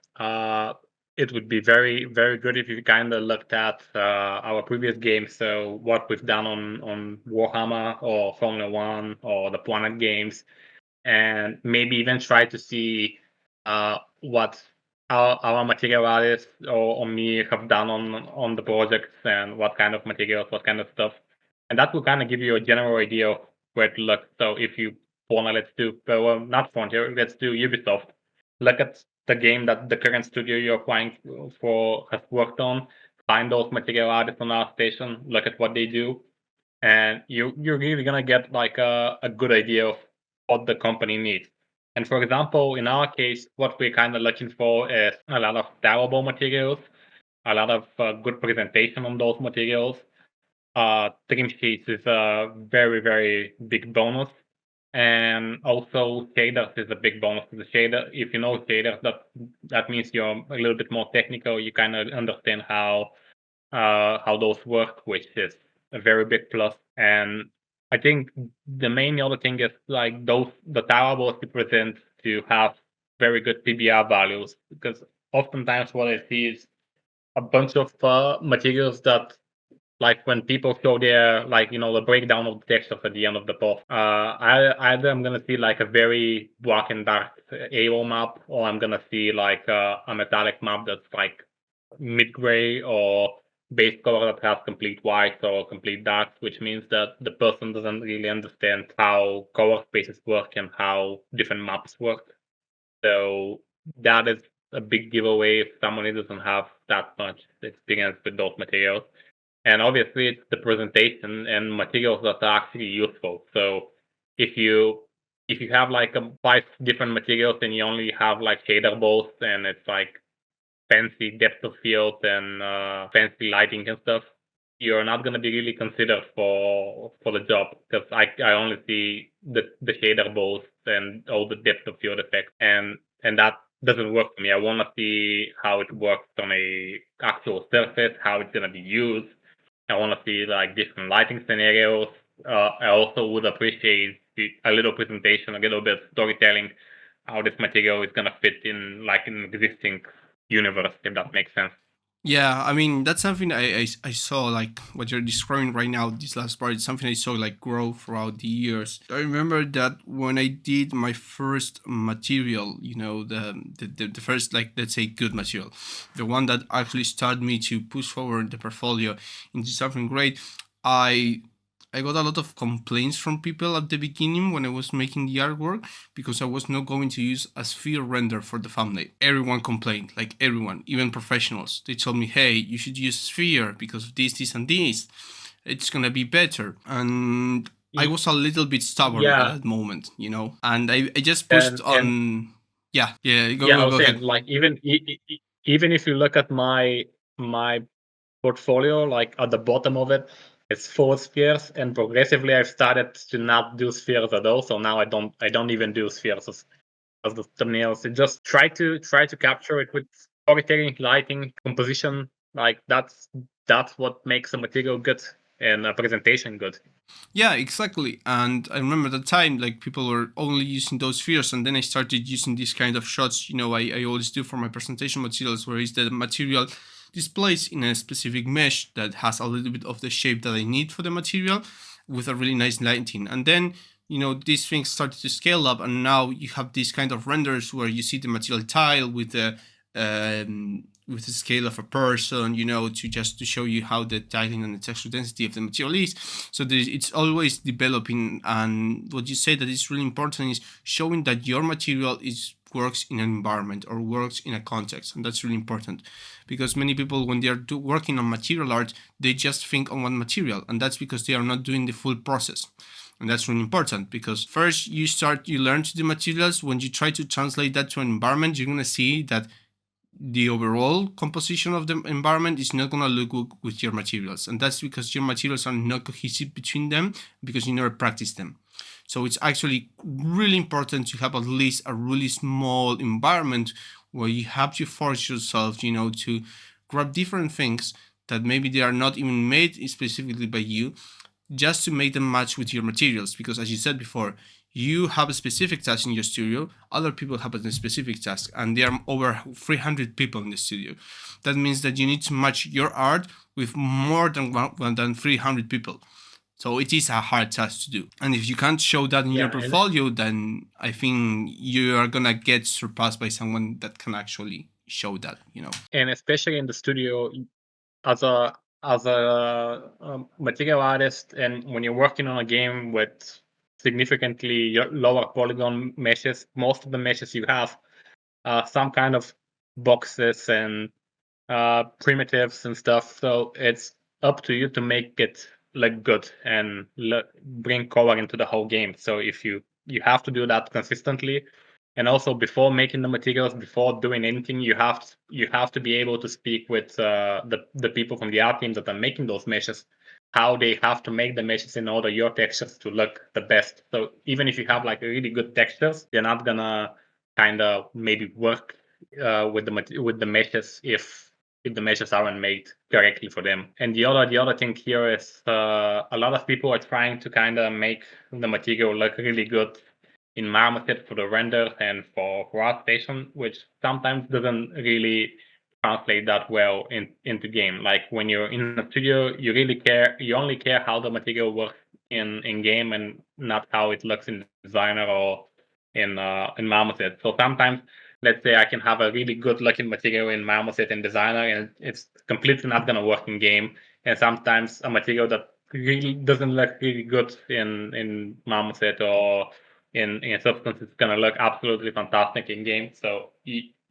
it would be very, very good if you kind of looked at our previous games. So what we've done on Warhammer or Formula One or the Planet games, and maybe even try to see what our material artists or me have done on the projects and what kind of materials, what kind of stuff. And that will kind of give you a general idea of where to look. So if you want to, let's do, well, not Frontier, let's do Ubisoft. Look at the game that the current studio you're applying for has worked on. Find those material artists on our station. Look at what they do, and you're really gonna get like a good idea of what the company needs. And for example, in our case, what we're kind of looking for is a lot of durable materials, a lot of good presentation on those materials. Trim sheets is a very, very big bonus. And also shaders is a big bonus. The shader, if you know shaders, that means you're a little bit more technical. You kind of understand how those work, which is a very big plus. And I think the main other thing is like the tower you present to have very good PBR values, because oftentimes what I see is a bunch of materials that, like when people show their, like, the breakdown of the textures at the end of the post, either I'm gonna see like a very black and dark AO map, or I'm gonna see like a metallic map that's like mid gray or base color that has complete white or complete dark, which means that the person doesn't really understand how color spaces work and how different maps work. So that is a big giveaway if somebody doesn't have that much experience with those materials. And obviously, it's the presentation and materials that are actually useful. So if you have like 5 different materials and you only have like shader balls and it's like fancy depth of field and fancy lighting and stuff, you're not gonna be really considered for the job because I only see the shader balls and all the depth of field effects and that doesn't work for me. I want to see how it works on a actual surface, how it's gonna be used. I want to see like different lighting scenarios. I also would appreciate a little presentation, a little bit of storytelling, how this material is gonna fit in like an existing universe, if that makes sense. Yeah, I mean that's something I saw, like what you're describing right now. This last part is something I saw like grow throughout the years. I remember that when I did my first material, the first, like, let's say, good material, the one that actually started me to push forward the portfolio into something great. I got a lot of complaints from people at the beginning when I was making the artwork because I was not going to use a sphere render for the thumbnail. Everyone complained, like everyone, even professionals. They told me, hey, you should use sphere because of this, and this. It's gonna be better. And I was a little bit stubborn at Yeah, that moment, and I just pushed and on. Yeah, yeah, I go was saying ahead. like even if you look at my portfolio, like at the bottom of it, it's 4 spheres, and progressively I've started to not do spheres at all. So now I don't even do spheres as the thumbnails. It just try to capture it with storytelling, lighting, composition. Like that's what makes a material good and a presentation good. Yeah, exactly. And I remember the time, like, people were only using those spheres, and then I started using these kind of shots. I always do for my presentation materials, where is the material displays in a specific mesh that has a little bit of the shape that I need for the material, with a really nice lighting. And then these things started to scale up, and now you have these kind of renders where you see the material tile with the scale of a person, to show you how the tiling and the texture density of the material is. So it's always developing, and what you say that is really important is showing that your material works in an environment or works in a context, and that's really important, because many people, when they are working on material art, they just think on one material, and that's because they are not doing the full process. And that's really important, because first you learn to do materials. When you try to translate that to an environment, you're going to see that the overall composition of the environment is not going to look good with your materials, and that's because your materials are not cohesive between them, because you never practice them. So it's actually really important to have at least a really small environment where you have to force yourself, to grab different things that maybe they are not even made specifically by you, just to make them match with your materials. Because, as you said before, you have a specific task in your studio, other people have a specific task, and there are over 300 people in the studio. That means that you need to match your art with more than 300 people. So it is a hard task to do. And if you can't show that in your Yeah, portfolio, then I think you are gonna get surpassed by someone that can actually show that. and especially in the studio, as a material artist, and when you're working on a game with significantly lower polygon meshes, most of the meshes you have some kind of boxes and primitives and stuff. So it's up to you to make it look good and bring color into the whole game. So if you have to do that consistently, and also before making the materials, before doing anything, you have to be able to speak with the people from the art team that are making those meshes, how they have to make the meshes in order your textures to look the best. So even if you have like really good textures, they're not gonna kind of maybe work with the meshes if the meshes aren't made correctly for them. And the other thing here is a lot of people are trying to kind of make the material look really good in Marmoset for the render and for ArtStation, which sometimes doesn't really translate that well into game. Like when you're in a studio, you only care how the material works in game and not how it looks in designer or in Marmoset. So sometimes, let's say I can have a really good looking material in Marmoset and designer, and it's completely not gonna work in game. And sometimes a material that really doesn't look really good in Marmoset or in Substance is gonna look absolutely fantastic in game. So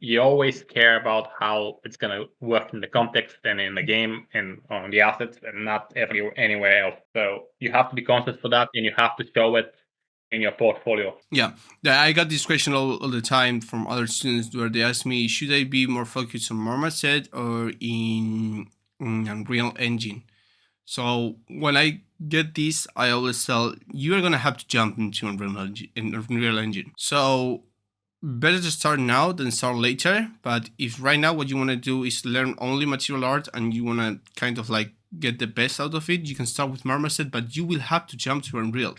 you always care about how it's gonna work in the context and in the game and on the assets, and not anywhere else. So you have to be conscious for that, and you have to show it in your portfolio. Yeah, I got this question all the time from other students where they ask me, should I be more focused on Marmoset or in Unreal Engine? So when I get this, I always tell you are gonna have to jump into Unreal Engine. So better to start now than start later. But if right now what you want to do is learn only material art and you want to kind of like get the best out of it, you can start with Marmoset, but you will have to jump to Unreal.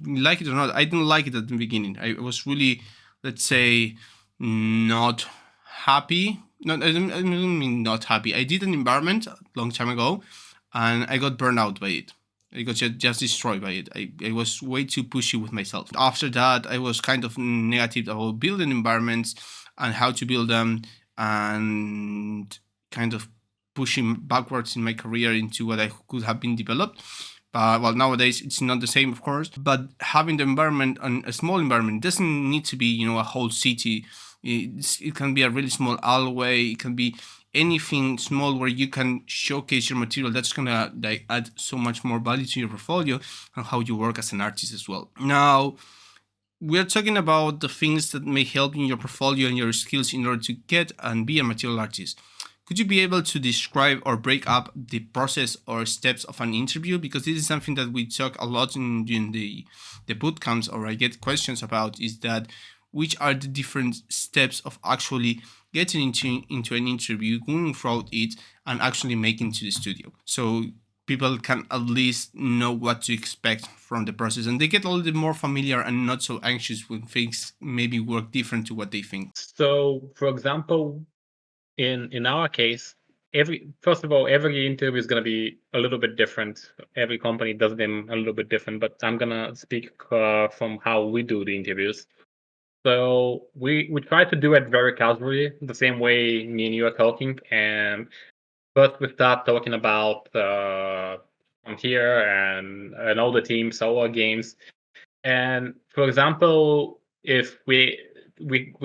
Like it or not, I didn't like it at the beginning. I was really, let's say, not happy. Not, I don't mean not happy. I did an environment a long time ago, and I got burned out by it. I got just destroyed by it. I was way too pushy with myself. After that, I was kind of negative about building environments and how to build them, and kind of pushing backwards in my career into what I could have been developed. Well, nowadays it's not the same, of course. But having the environment, and a small environment, doesn't need to be, a whole city. It can be a really small alleyway. It can be anything small where you can showcase your material. That's gonna like add so much more value to your portfolio and how you work as an artist as well. Now, we're talking about the things that may help in your portfolio and your skills in order to get and be a material artist. Could you be able to describe or break up the process or steps of an interview? Because this is something that we talk a lot in the boot camps, or I get questions about, is that which are the different steps of actually getting into an interview, going through it, and actually making to the studio. So people can at least know what to expect from the process, and they get a little bit more familiar and not so anxious when things maybe work different to what they think. So, for example, in our case, first of all, every interview is going to be a little bit different. Every company does them a little bit different, but I'm going to speak from how we do the interviews. So we try to do it very casually, the same way me and you are talking. And first we start talking about Frontier and all the teams, all our games. And for example, if we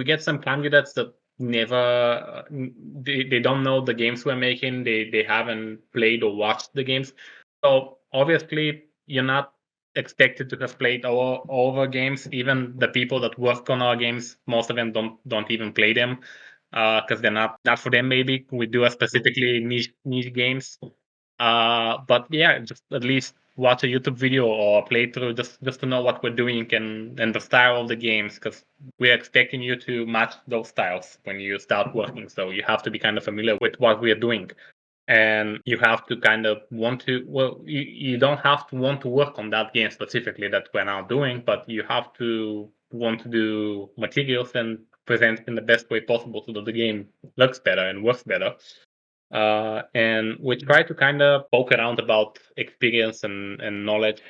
get some candidates that never they don't know the games we're making, they haven't played or watched the games. So obviously you're not expected to have played all of our games. Even the people that work on our games, most of them don't even play them because they're not for them. Maybe we do a specifically niche games. But yeah, just at least watch a YouTube video or play through just to know what we're doing and the style of the games, because we're expecting you to match those styles when you start working. So you have to be kind of familiar with what we're doing. And you have to kind of you don't have to want to work on that game specifically that we're now doing, but you have to want to do materials and present in the best way possible so that the game looks better and works better. And we try to kind of poke around about experience and knowledge.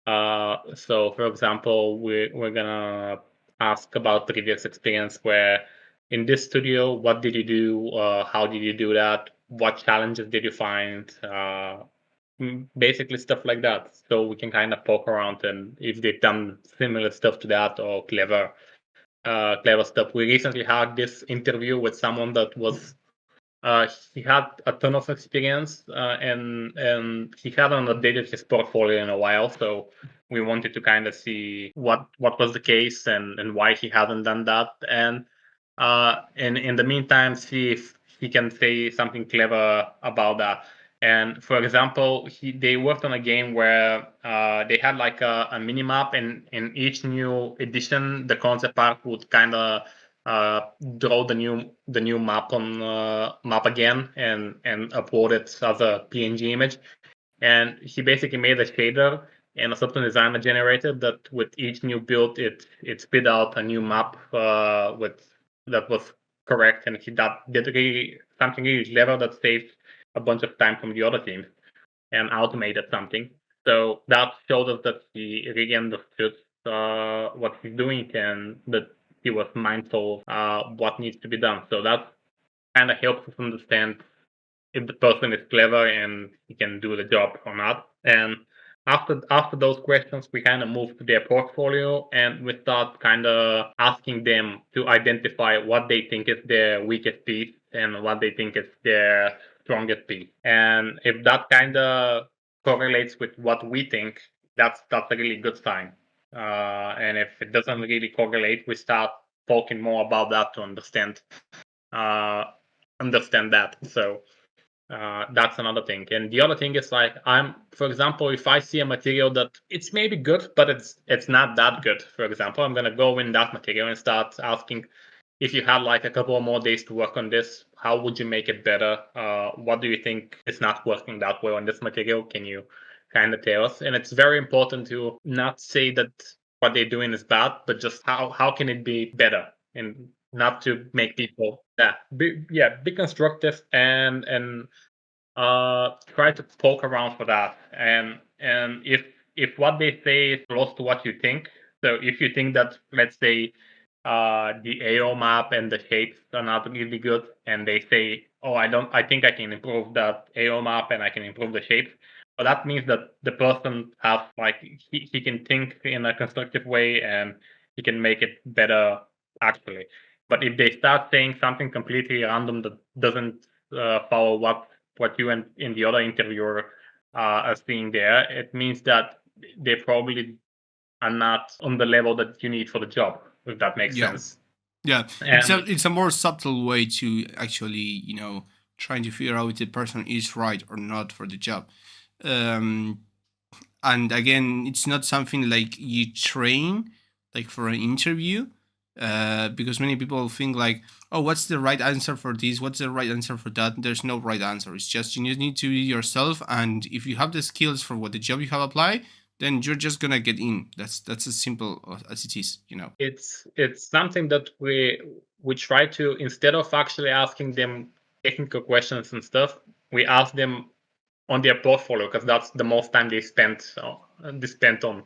So, for example, we're gonna ask about previous experience where in this studio, what did you do? How did you do that? What challenges did you find? Basically stuff like that. So we can kind of poke around and if they've done similar stuff to that or clever stuff. We recently had this interview with someone that was he had a ton of experience, and he hadn't updated his portfolio in a while. So we wanted to kind of see what was the case and why he hadn't done that. And in the meantime, see if he can say something clever about that. And for example, they worked on a game where they had like a mini map, and in each new edition, the concept art would kind of draw the new map on map again and upload it as a PNG image. And he basically made a shader and a substance designer generator that with each new build it spit out a new map with that was correct, and he did really something really clever that saved a bunch of time from the other teams and automated something. So that showed us that he really understood what he's doing and that he was mindful of what needs to be done. So that kind of helps us understand if the person is clever and he can do the job or not. And after those questions, we kind of move to their portfolio and we start kind of asking them to identify what they think is their weakest piece and what they think is their strongest piece. And if that kind of correlates with what we think, that's a really good sign. And if it doesn't really correlate, we start talking more about that to uh, understand that. So that's another thing. And the other thing is like for example, if I see a material that it's maybe good, but it's not that good, for example, I'm gonna go in that material and start asking, if you had like a couple more days to work on this, how would you make it better? What do you think is not working that well on this material? Can you kind of tell us? And it's very important to not say that what they're doing is bad, but just how can it be better, and not to make people be constructive and try to poke around for that. And if what they say is close to what you think, so if you think that, let's say, the AO map and the shapes are not really good, and they say, oh, I think I can improve that AO map and I can improve the shapes. But that means that the person has like he can think in a constructive way and he can make it better actually. But if they start saying something completely random that doesn't follow what you and in the other interviewer are seeing there, it means that they probably are not on the level that you need for the job, if that makes Yeah. sense. Yeah, And it's a more subtle way to actually, trying to figure out if the person is right or not for the job. Um, and again, it's not something like you train like for an interview, because many people think like, oh, what's the right answer for this, what's the right answer for that. There's no right answer. It's just you need to be yourself, and if you have the skills for what the job you have applied, then you're just gonna get in. That's as simple as it is. it's something that we try to, instead of actually asking them technical questions and stuff, we ask them on their portfolio, because that's the most time they spent on.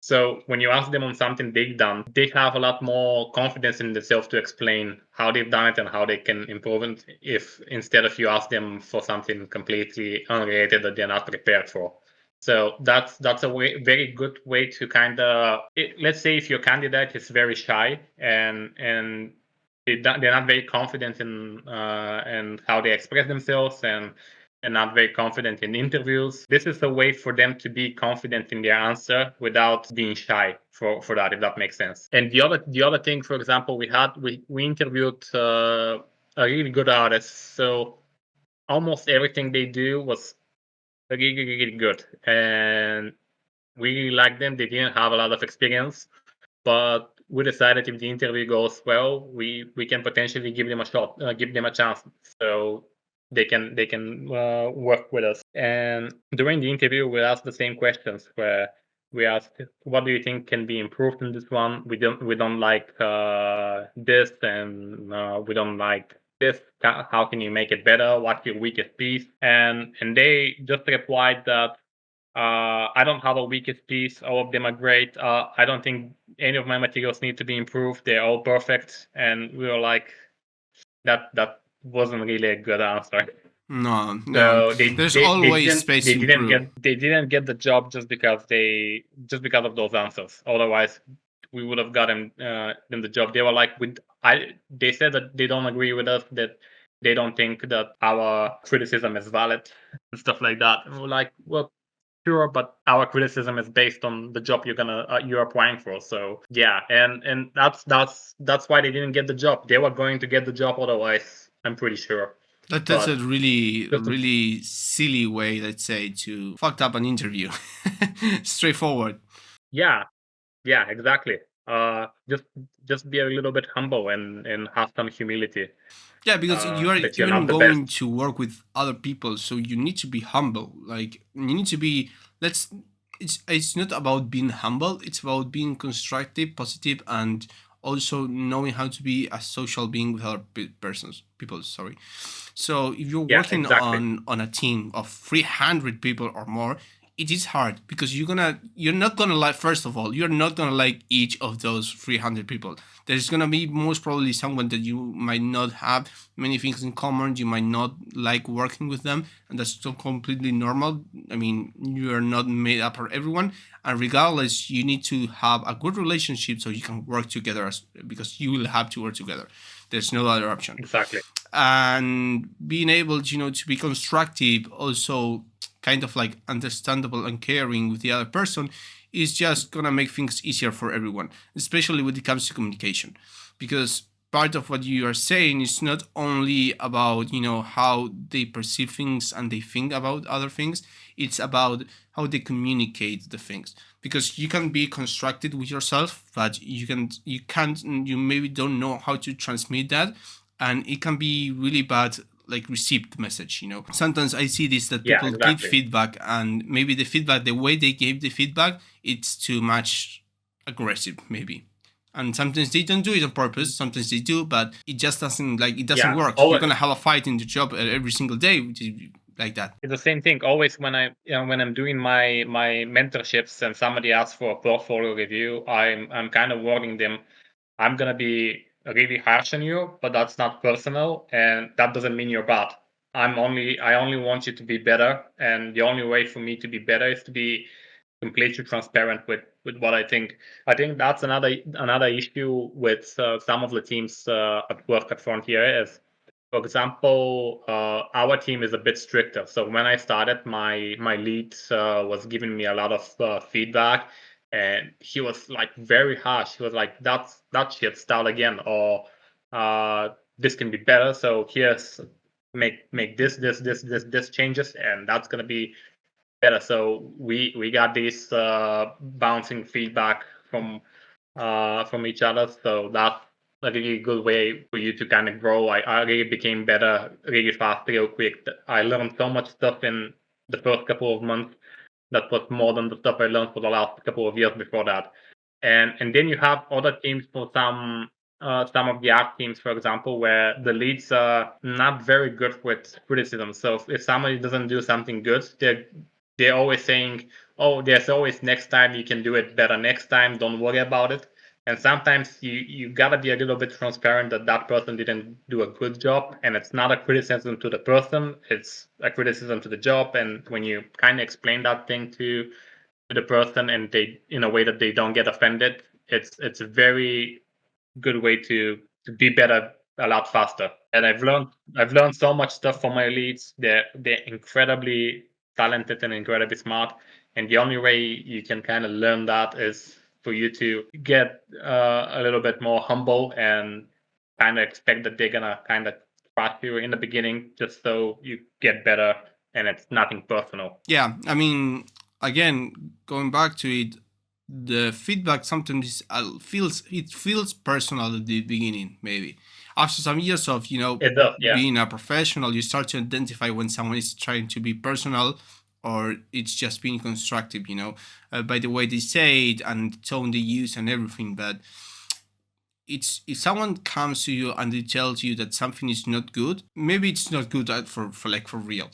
So when you ask them on something they've done, they have a lot more confidence in themselves to explain how they've done it and how they can improve it, if instead of you ask them for something completely unrelated that they're not prepared for. So that's very good way to kind of, let's say if your candidate is very shy and they're not very confident in how they express themselves and not very confident in interviews. This is a way for them to be confident in their answer without being shy for that, if that makes sense. And the other thing, for example, we interviewed a really good artist, so almost everything they do was really, really good, and we really liked them. They didn't have a lot of experience, but we decided if the interview goes well, we can potentially give them a shot, give them a chance, so they can work with us. And during the interview, we asked the same questions, where we asked, what do you think can be improved in this one? We don't like this, and we don't like this. How can you make it better? What's your weakest piece? And they just replied that, I don't have a weakest piece. All of them are great. I don't think any of my materials need to be improved. They're all perfect. And we were like, that wasn't really a good answer. No, no. So they There's they, they always didn't space they to didn't improve. get they didn't get the job just because of those answers. Otherwise, we would have gotten them the job. They were like, they said that they don't agree with us, that they don't think that our criticism is valid and stuff like that. And we're like, well, sure, but our criticism is based on the job you're applying for. So yeah, and that's why they didn't get the job. They were going to get the job otherwise, I'm pretty sure. That's a But really just really silly way, let's say, to fucked up an interview. Straightforward. yeah, yeah, exactly. Just be a little bit humble and have some humility. Yeah, because you are That you're even not the going best. to work with other people, so you need to be humble. Like you need to be. Let's. It's not about being humble. It's about being constructive, positive, and also knowing how to be a social being with other persons, people. Sorry. So if you're Yeah, working exactly. on a team of 300 people or more, it is hard because you're not gonna like, first of all, you're not gonna like each of those 300 people. There's gonna be most probably someone that you might not have many things in common. You might not like working with them, and that's still completely normal. I mean, you are not made up for everyone, and regardless, you need to have a good relationship so you can work together, because you will have to work together. There's no other option. Exactly. And being able to, to be constructive, also kind of like understandable and caring with the other person, is just gonna make things easier for everyone, especially when it comes to communication. Because part of what you are saying is not only about, how they perceive things and they think about other things, it's about how they communicate the things. Because you can be constructed with yourself, but you maybe don't know how to transmit that, and it can be really bad, like received message. Sometimes I see this, that Yeah, people give exactly. feedback, and maybe the way they gave the feedback, it's too much aggressive, maybe. And sometimes they don't do it on purpose, sometimes they do, but it just doesn't Yeah, work. You're always. gonna have a fight in the job every single day, which is like that. It's the same thing. Always when when I'm doing my mentorships and somebody asks for a portfolio review, I'm kind of warning them. I'm gonna be really harsh on you, but that's not personal, and that doesn't mean you're bad. I only want you to be better, and the only way for me to be better is to be completely transparent with what I think. I think that's another issue with some of the teams at work at Frontier is, for example, our team is a bit stricter. So when I started, my lead was giving me a lot of feedback, and he was like very harsh. He was like, that shit, start again," or "This can be better. So here's make this changes, and that's gonna be better." So we got this bouncing feedback from each other. So that's a really good way for you to kind of grow. I really became better really fast, real quick. I learned so much stuff in the first couple of months that was more than the stuff I learned for the last couple of years before that. And then you have other teams, for some of the art teams, for example, where the leads are not very good with criticism. So if somebody doesn't do something good, they're always saying, "Oh, there's always next time. You can do it better next time. Don't worry about it." And sometimes you gotta be a little bit transparent that that person didn't do a good job, and it's not a criticism to the person; it's a criticism to the job. And when you kind of explain that thing to the person, and they, in a way that they don't get offended, it's a very good way to be better a lot faster. And I've learned so much stuff from my leads. They're incredibly talented and incredibly smart. And the only way you can kind of learn that is for you to get a little bit more humble and kind of expect that they're gonna kind of trust you in the beginning, just so you get better, and it's nothing personal. Yeah, I mean, again, going back to it, the feedback sometimes feels personal at the beginning. Maybe after some years of It does, yeah. being a professional, you start to identify when someone is trying to be personal, or it's just being constructive. By the way they say it and the tone they use and everything. But it's, if someone comes to you and they tells you that something is not good, maybe it's not good for real.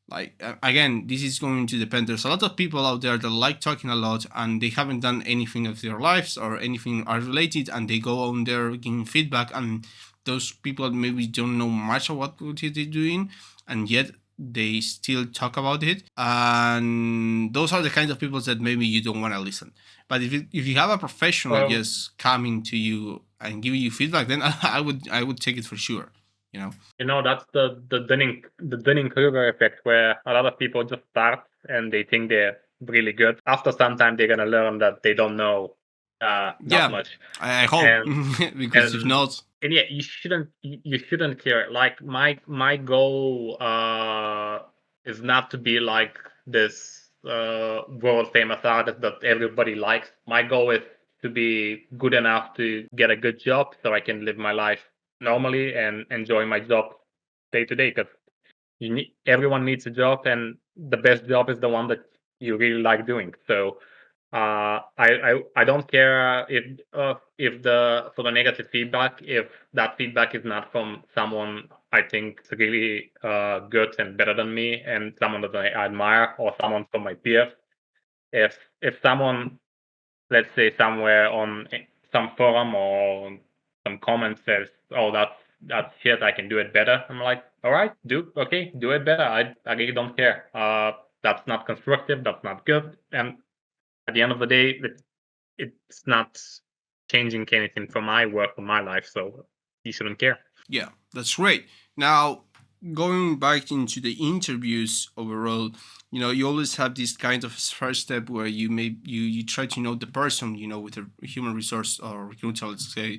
Like, again, this is going to depend. There's a lot of people out there that like talking a lot, and they haven't done anything of their lives or anything are related, and they go on there giving feedback, and those people maybe don't know much of what they're doing, and yet they still talk about it. And those are the kinds of people that maybe you don't want to listen. But if you have a professional Well, just coming to you and giving you feedback, then I would take it for sure. that's the Dunning Kruger effect, where a lot of people just start and they think they're really good. After some time, they're gonna learn that they don't know not Yeah, much. I hope, And because if and not, and yeah, you shouldn't care. Like my goal is not to be like this world famous artist that everybody likes. My goal is to be good enough to get a good job so I can live my life normally and enjoy my job day to day. Because everyone needs a job, and the best job is the one that you really like doing. So I don't care if the for the negative feedback, if that feedback is not from someone I think is really good and better than me, and someone that I admire, or someone from my peers. If someone, let's say somewhere on some forum or some comment says, "Oh, that's shit. I can do it better." I'm like, "All right, do it better. I really don't care. That's not constructive. That's not good." And at the end of the day, it's not changing anything for my work or my life, so you shouldn't care. Yeah, that's great. Now, going back into the interviews overall, you always have this kind of first step where you try to know the person, with a human resource or recruiter, let's say.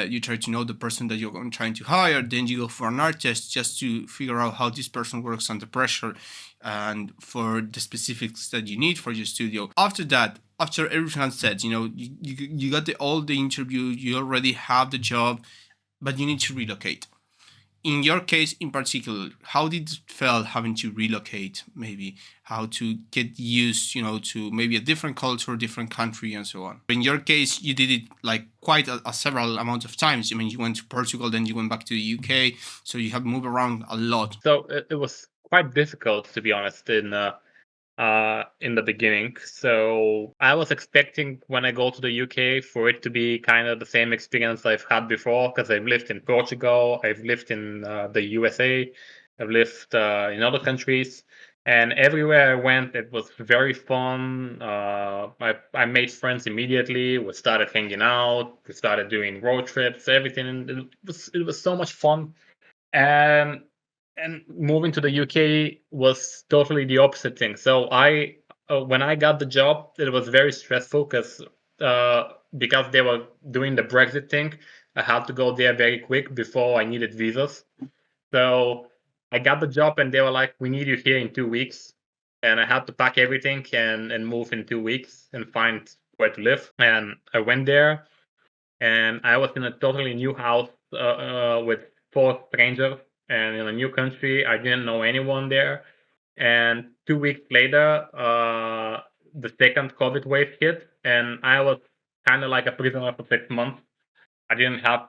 You try to know the person that you're trying to hire. Then you go for an art test just to figure out how this person works under pressure and for the specifics that you need for your studio. After that, after everything's said, you got all the interview, you already have the job, but you need to relocate. In your case in particular, how did it feel having to relocate, maybe how to get used, to maybe a different culture, different country, and so on? In your case, you did it like quite a several amount of times. I mean, you went to Portugal, then you went back to the UK, so you have moved around a lot. So it was quite difficult, to be honest, in the beginning. So I was expecting when I go to the UK for it to be kind of the same experience I've had before, because I've lived in Portugal, I've lived in the USA, I've lived in other countries, and everywhere I went, it was very fun. I made friends immediately. We started hanging out. We started doing road trips. Everything. It was so much fun. And moving to the UK was totally the opposite thing. So when I got the job, it was very stressful because they were doing the Brexit thing. I had to go there very quick before I needed visas. So I got the job, and they were like, "We need you here in 2 weeks," and I had to pack everything and move in 2 weeks and find where to live. And I went there, and I was in a totally new house with four strangers, and in a new country. I didn't know anyone there. And 2 weeks later, the second COVID wave hit, and I was kind of like a prisoner for 6 months. I didn't have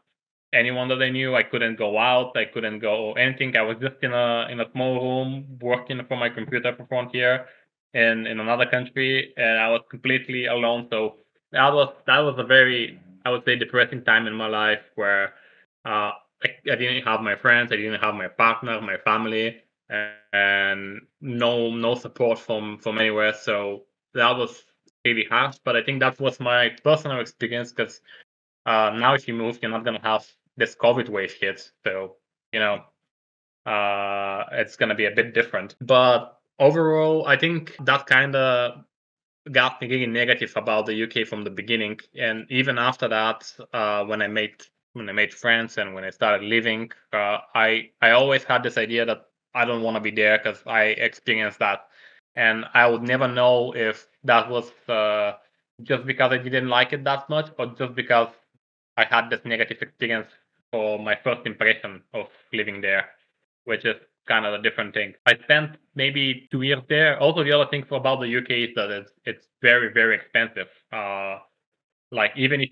anyone that I knew. I couldn't go out. I couldn't go anything. I was just in a small room working from my computer for Frontier in another country, and I was completely alone. So that was a very, I would say, depressing time in my life where I didn't have my friends. I didn't have my partner, my family, and no support from anywhere. So that was really harsh. But I think that was my personal experience, because now if you move, you're not gonna have this COVID wave hit. So you know, it's gonna be a bit different. But overall, I think that kind of got me really negative about the UK from the beginning. And even after that, when I made friends and when I started living, I always had this idea that I don't want to be there because I experienced that, and I would never know if that was just because I didn't like it that much, or just because I had this negative experience for my first impression of living there, which is kind of a different thing. I spent maybe 2 years there. Also, the other thing about the UK is that it's very, very expensive. Like even if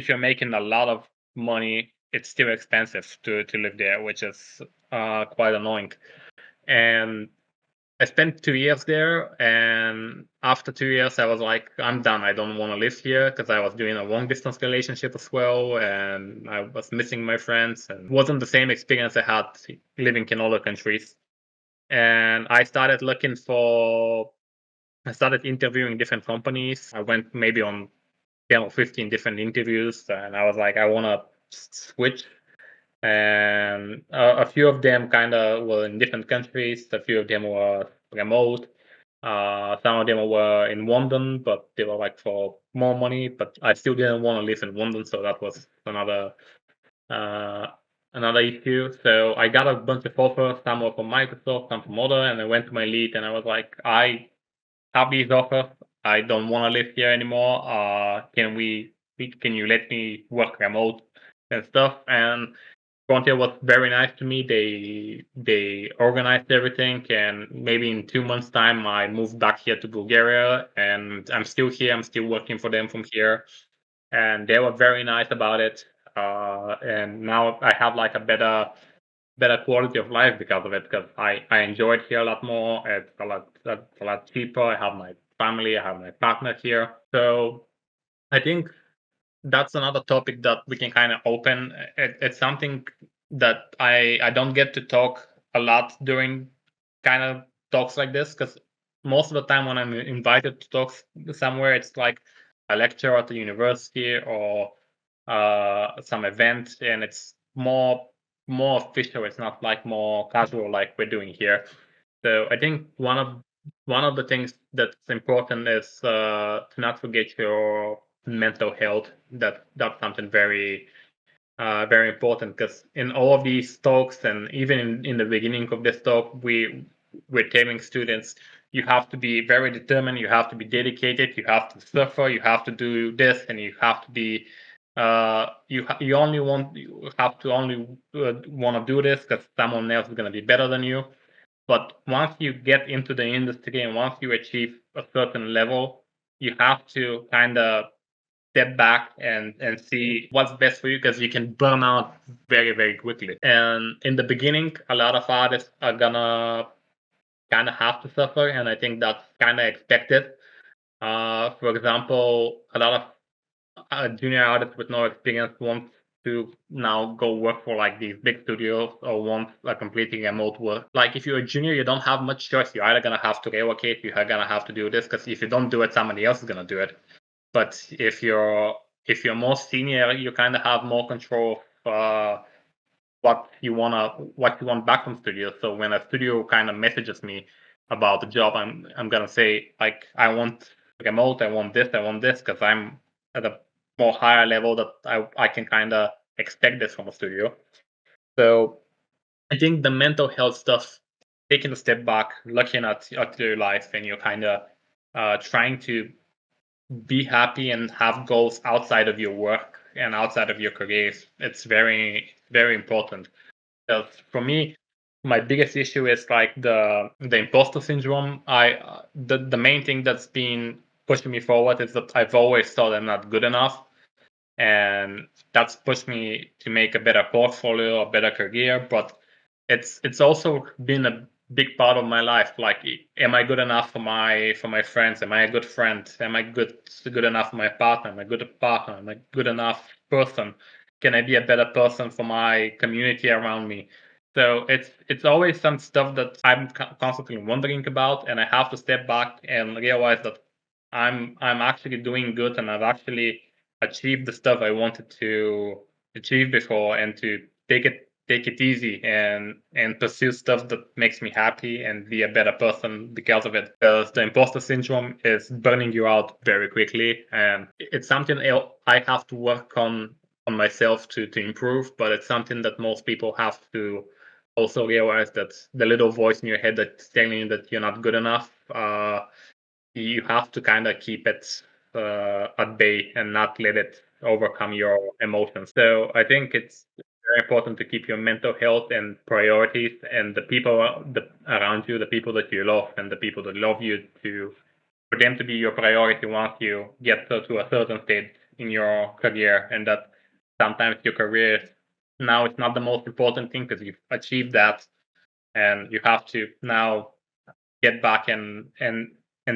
you're making a lot of money, it's still expensive to live there, which is quite annoying. And I spent 2 years there, and after 2 years, I was like, I'm done. I don't want to live here, because I was doing a long distance relationship as well, and I was missing my friends, and it wasn't the same experience I had living in other countries. And I started interviewing different companies. I went maybe on 10 or 15 different interviews, and I was like, I want to switch. And a few of them kind of were in different countries. A few of them were remote. Some of them were in London, but they were like for more money. But I still didn't want to live in London, so that was uh, another issue. So I got a bunch of offers. Some were from Microsoft, some from other, and I went to my lead and I was like, I have these offers. I don't want to live here anymore. Can you let me work remote and stuff? And Frontier was very nice to me. They organized everything, and maybe in 2 months' time, I moved back here to Bulgaria, and I'm still here. I'm still working for them from here, and they were very nice about it. And now I have like a better better quality of life because of it. Because I enjoy it here a lot more. It's a lot cheaper. I have my family. I have my partner here. So I think that's another topic that we can kind of open. It's something that I don't get to talk a lot during kind of talks like this, because most of the time when I'm invited to talk somewhere, it's like a lecture at the university or some event, and it's more official. It's not like more casual like we're doing here. So I think one of the things that's important is to not forget your mental health. That's something very important, because in all of these talks, and even in the beginning of this talk, we're telling students, you have to be very determined, you have to be dedicated, you have to suffer, you have to do this, and you have to be you have to only want to do this because someone else is going to be better than you. But once you get into the industry and once you achieve a certain level, you have to kind of step back and see what's best for you, because you can burn out very, very quickly. And in the beginning, a lot of artists are gonna kind of have to suffer, and I think that's kind of expected. For example, a lot of junior artists with no experience want to now go work for like these big studios or want a completely remote work. Like if you're a junior, you don't have much choice. You're either gonna have to relocate, you're gonna have to do this, because if you don't do it, somebody else is gonna do it. But if you're more senior, you kind of have more control of what you want back from studio. So when a studio kind of messages me about the job, I'm gonna say like, I want remote, I want this, because I'm at a more higher level that I can kind of expect this from a studio. So I think the mental health stuff, taking a step back, looking at your life, and you're kind of trying to be happy and have goals outside of your work and outside of your careers. It's very, very important. Because for me, my biggest issue is like the imposter syndrome. The main thing that's been pushing me forward is that I've always thought I'm not good enough, and that's pushed me to make a better portfolio, a better career. But it's also been a big part of my life. Like, am I good enough for my friends? Am I a good friend? Am I good enough for my partner? Am I a good partner? Am I good enough person? Can I be a better person for my community around me? So it's always some stuff that I'm constantly wondering about, and I have to step back and realize that I'm actually doing good, and I've actually achieve the stuff I wanted to achieve before, and to take it easy and pursue stuff that makes me happy and be a better person because of it. Because the imposter syndrome is burning you out very quickly, and it's something I have to work on myself to improve. But it's something that most people have to also realize, that the little voice in your head that's telling you that you're not good enough, you have to kind of keep it at bay and not let it overcome your emotions. So I think it's very important to keep your mental health and priorities, and the people around you, the people that you love, and the people that love you, for them to be your priority once you get to a certain stage in your career. And that sometimes your career now it's not the most important thing, because you've achieved that, and you have to now get back and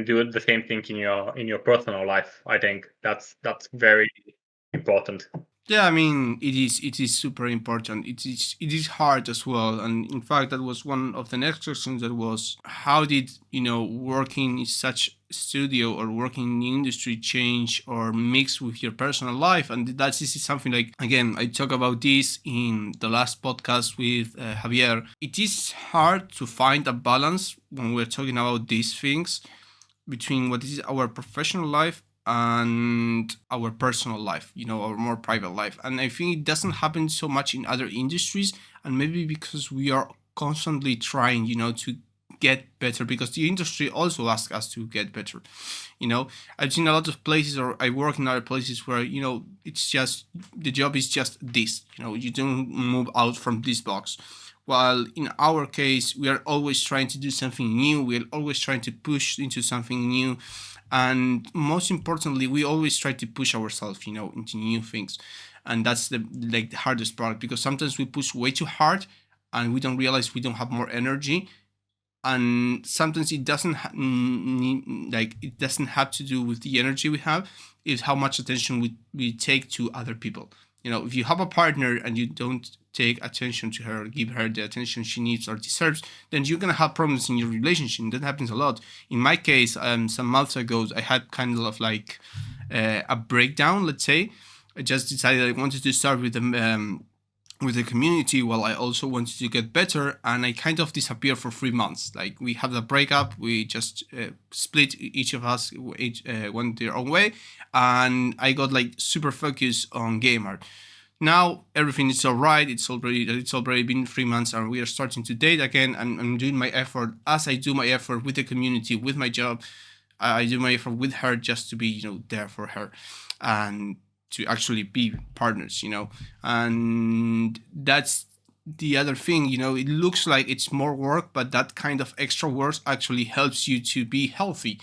do the same thing in your personal life. I think that's very important. Yeah, I mean, it is super important. It is hard as well, and in fact, that was one of the next questions. That was, how did working in such studio or working in the industry change or mix with your personal life? And that's this is something like, again, I talk about this in the last podcast with Javier. It is hard to find a balance when we're talking about these things between what is our professional life and our personal life, our more private life. And I think it doesn't happen so much in other industries, and maybe because we are constantly trying, to get better, because the industry also asks us to get better. I've seen a lot of places, or I work in other places where, it's just the job is just this, you don't move out from this box. While in our case, we are always trying to do something new, we're always trying to push into something new, and most importantly, we always try to push ourselves, into new things. And that's the hardest part, because sometimes we push way too hard, and we don't realize we don't have more energy. And sometimes it doesn't it doesn't have to do with the energy we have. It's how much attention we take to other people. If you have a partner and you don't take attention to her, give her the attention she needs or deserves, then you're gonna have problems in your relationship. That happens a lot. In my case, some months ago, I had kind of like a breakdown. Let's say, I just decided I wanted to start with the community while I also wanted to get better, and I kind of disappeared for 3 months. Like, we have the breakup, we just split, each of us went their own way, and I got like super focused on game art. Now everything is all right. It's already been 3 months, and we are starting to date again. And I'm doing my effort as I do my effort with the community, with my job. I do my effort with her just to be there for her, and to actually be partners, and that's the other thing. It looks like it's more work, but that kind of extra work actually helps you to be healthy,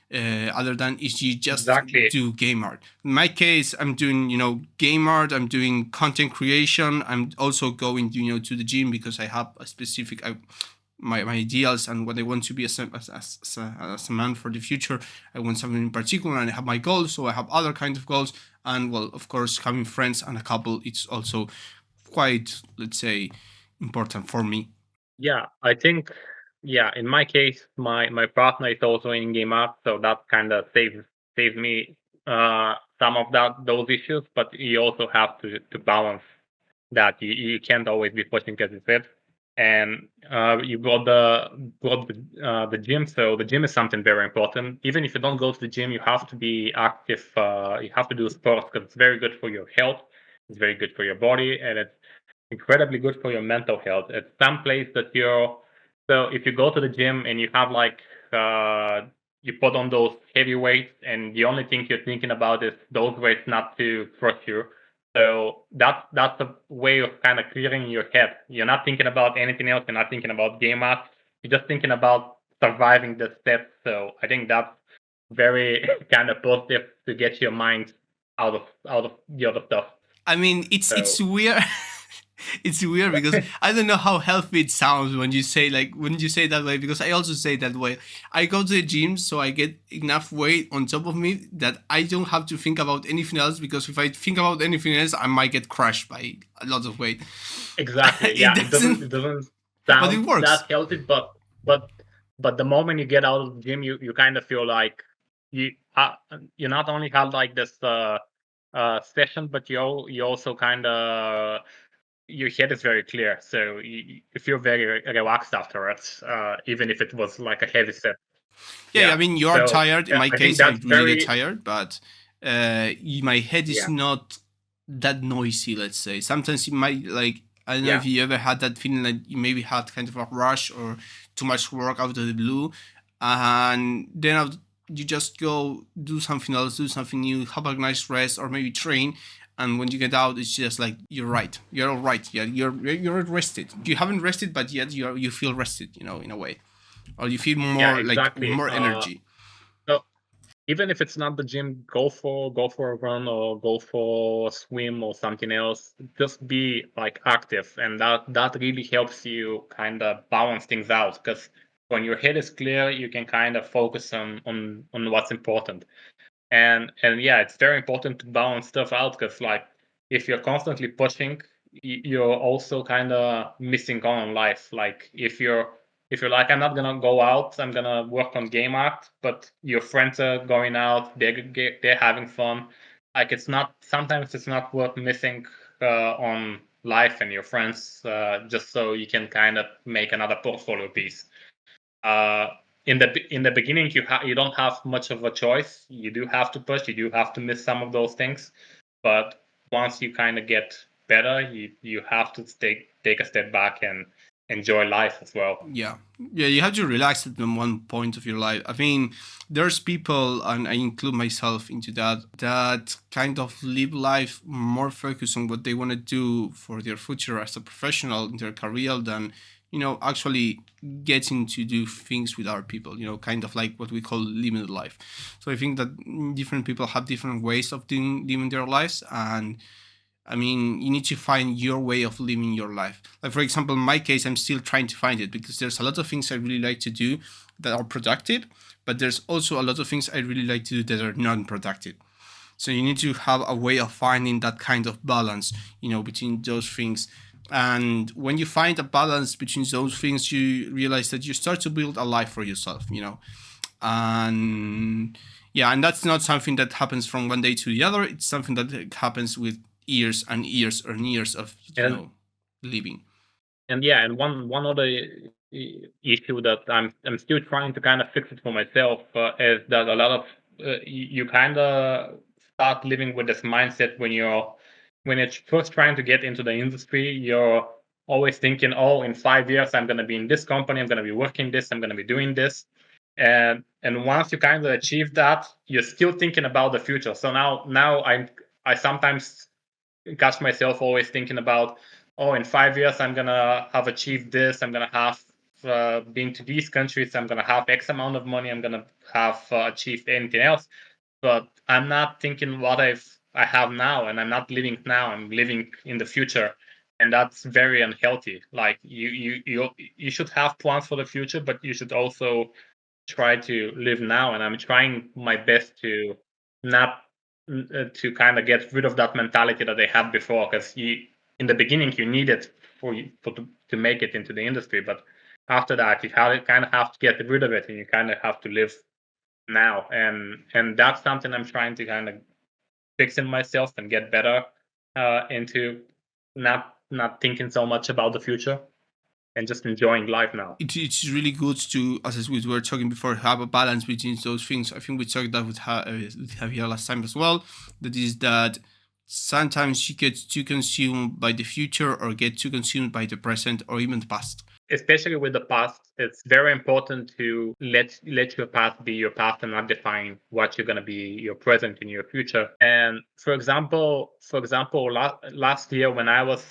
other than if you just do game art. In my case, I'm doing game art, I'm doing content creation, I'm also going to the gym because I have a specific my ideals and what I want to be as a man for the future. I want something in particular, and I have my goals, so I have other kinds of goals. And well, of course, having friends and a couple, it's also quite, let's say, important for me. Yeah, I think, in my case, my partner is also in game art, so that kind of saves me some of those issues. But you also have to balance that. You can't always be pushing, as you said. And you brought the gym, so the gym is something very important. Even if you don't go to the gym, you have to be active. You have to do sports because it's very good for your health. It's very good for your body, and it's incredibly good for your mental health. It's some place that so if you go to the gym and you have you put on those heavy weights, and the only thing you're thinking about is those weights not to crush you. So that's a way of kind of clearing your head. You're not thinking about anything else. You're not thinking about game art. You're just thinking about surviving the steps. So I think that's very kind of positive to get your mind out of the other stuff. I mean, it's weird. It's weird because I don't know how healthy it sounds when you say that way, because I also say that way. I go to the gym so I get enough weight on top of me that I don't have to think about anything else, because if I think about anything else, I might get crushed by a lot of weight. Exactly. Yeah, it doesn't sound it works. that healthy, but the moment you get out of the gym, you kind of feel like you not only have like this session, but you also kind of, your head is very clear, so you feel very relaxed afterwards, even if it was like a heavy set. Yeah, I mean, you are tired. In my case, I'm really very tired, but my head is not that noisy, let's say. Sometimes it might, like, I don't know if you ever had that feeling like you maybe had kind of a rush or too much work out of the blue, and then you just go do something else, do something new, have a nice rest, or maybe train. And when you get out, it's just like you're all right. Yeah, you're rested. You haven't rested, but yet you feel rested, in a way, or you feel more like more energy. So even if it's not the gym, go for a run or go for a swim or something else. Just be like active, and that really helps you kind of balance things out. Because when your head is clear, you can kind of focus on what's important. And yeah, it's very important to balance stuff out, because like if you're constantly pushing, you're also kind of missing on life. Like if you're like, I'm not gonna go out, I'm gonna work on game art, but your friends are going out, they're having fun. Like sometimes it's not worth missing on life and your friends, just so you can kind of make another portfolio piece. In the beginning, you don't have much of a choice. You do have to push. You do have to miss some of those things, but once you kind of get better, you have to take a step back and enjoy life as well. Yeah, you have to relax at one point of your life. I mean, there's people, and I include myself into that kind of live life more focused on what they want to do for their future as a professional in their career than actually getting to do things with other people, kind of like what we call living life. So I think that different people have different ways of living their lives, and I mean, you need to find your way of living your life. Like, for example, in my case, I'm still trying to find it because there's a lot of things I really like to do that are productive, but there's also a lot of things I really like to do that are non-productive. So you need to have a way of finding that kind of balance, between those things. And when you find a balance between those things, you realize that you start to build a life for yourself. And yeah, and that's not something that happens from one day to the other. It's something that happens with years and years and years of And living. and one other issue that I'm still trying to kind of fix it for myself is that a lot of you kind of start living with this mindset when you're first trying to get into the industry. You're always thinking, oh, in 5 years I'm going to be in this company, I'm going to be working this, I'm going to be doing this, and once you kind of achieve that, you're still thinking about the future. So now I sometimes catch myself always thinking about, oh, in 5 years I'm gonna have achieved this, I'm gonna have been to these countries, I'm gonna have X amount of money, I'm gonna have achieved anything else. But I'm not thinking what I have now, and I'm not living now, I'm living in the future. And that's very unhealthy. Like you should have plans for the future, but you should also try to live now. And I'm trying my best to not to kind of get rid of that mentality that they had before, because you in the beginning you need it to make it into the industry, but after that you kind of have to get rid of it, and you kind of have to live now. And that's something I'm trying to kind of fix in myself and get better into not thinking so much about the future and just enjoying life now. It's really good to, as we were talking before, have a balance between those things. I think we talked that with Javier last time as well. That is that sometimes you get too consumed by the future or get too consumed by the present or even the past. Especially with the past, it's very important to let your past be your past and not define what you're going to be your present in your future. And for example, last year when I was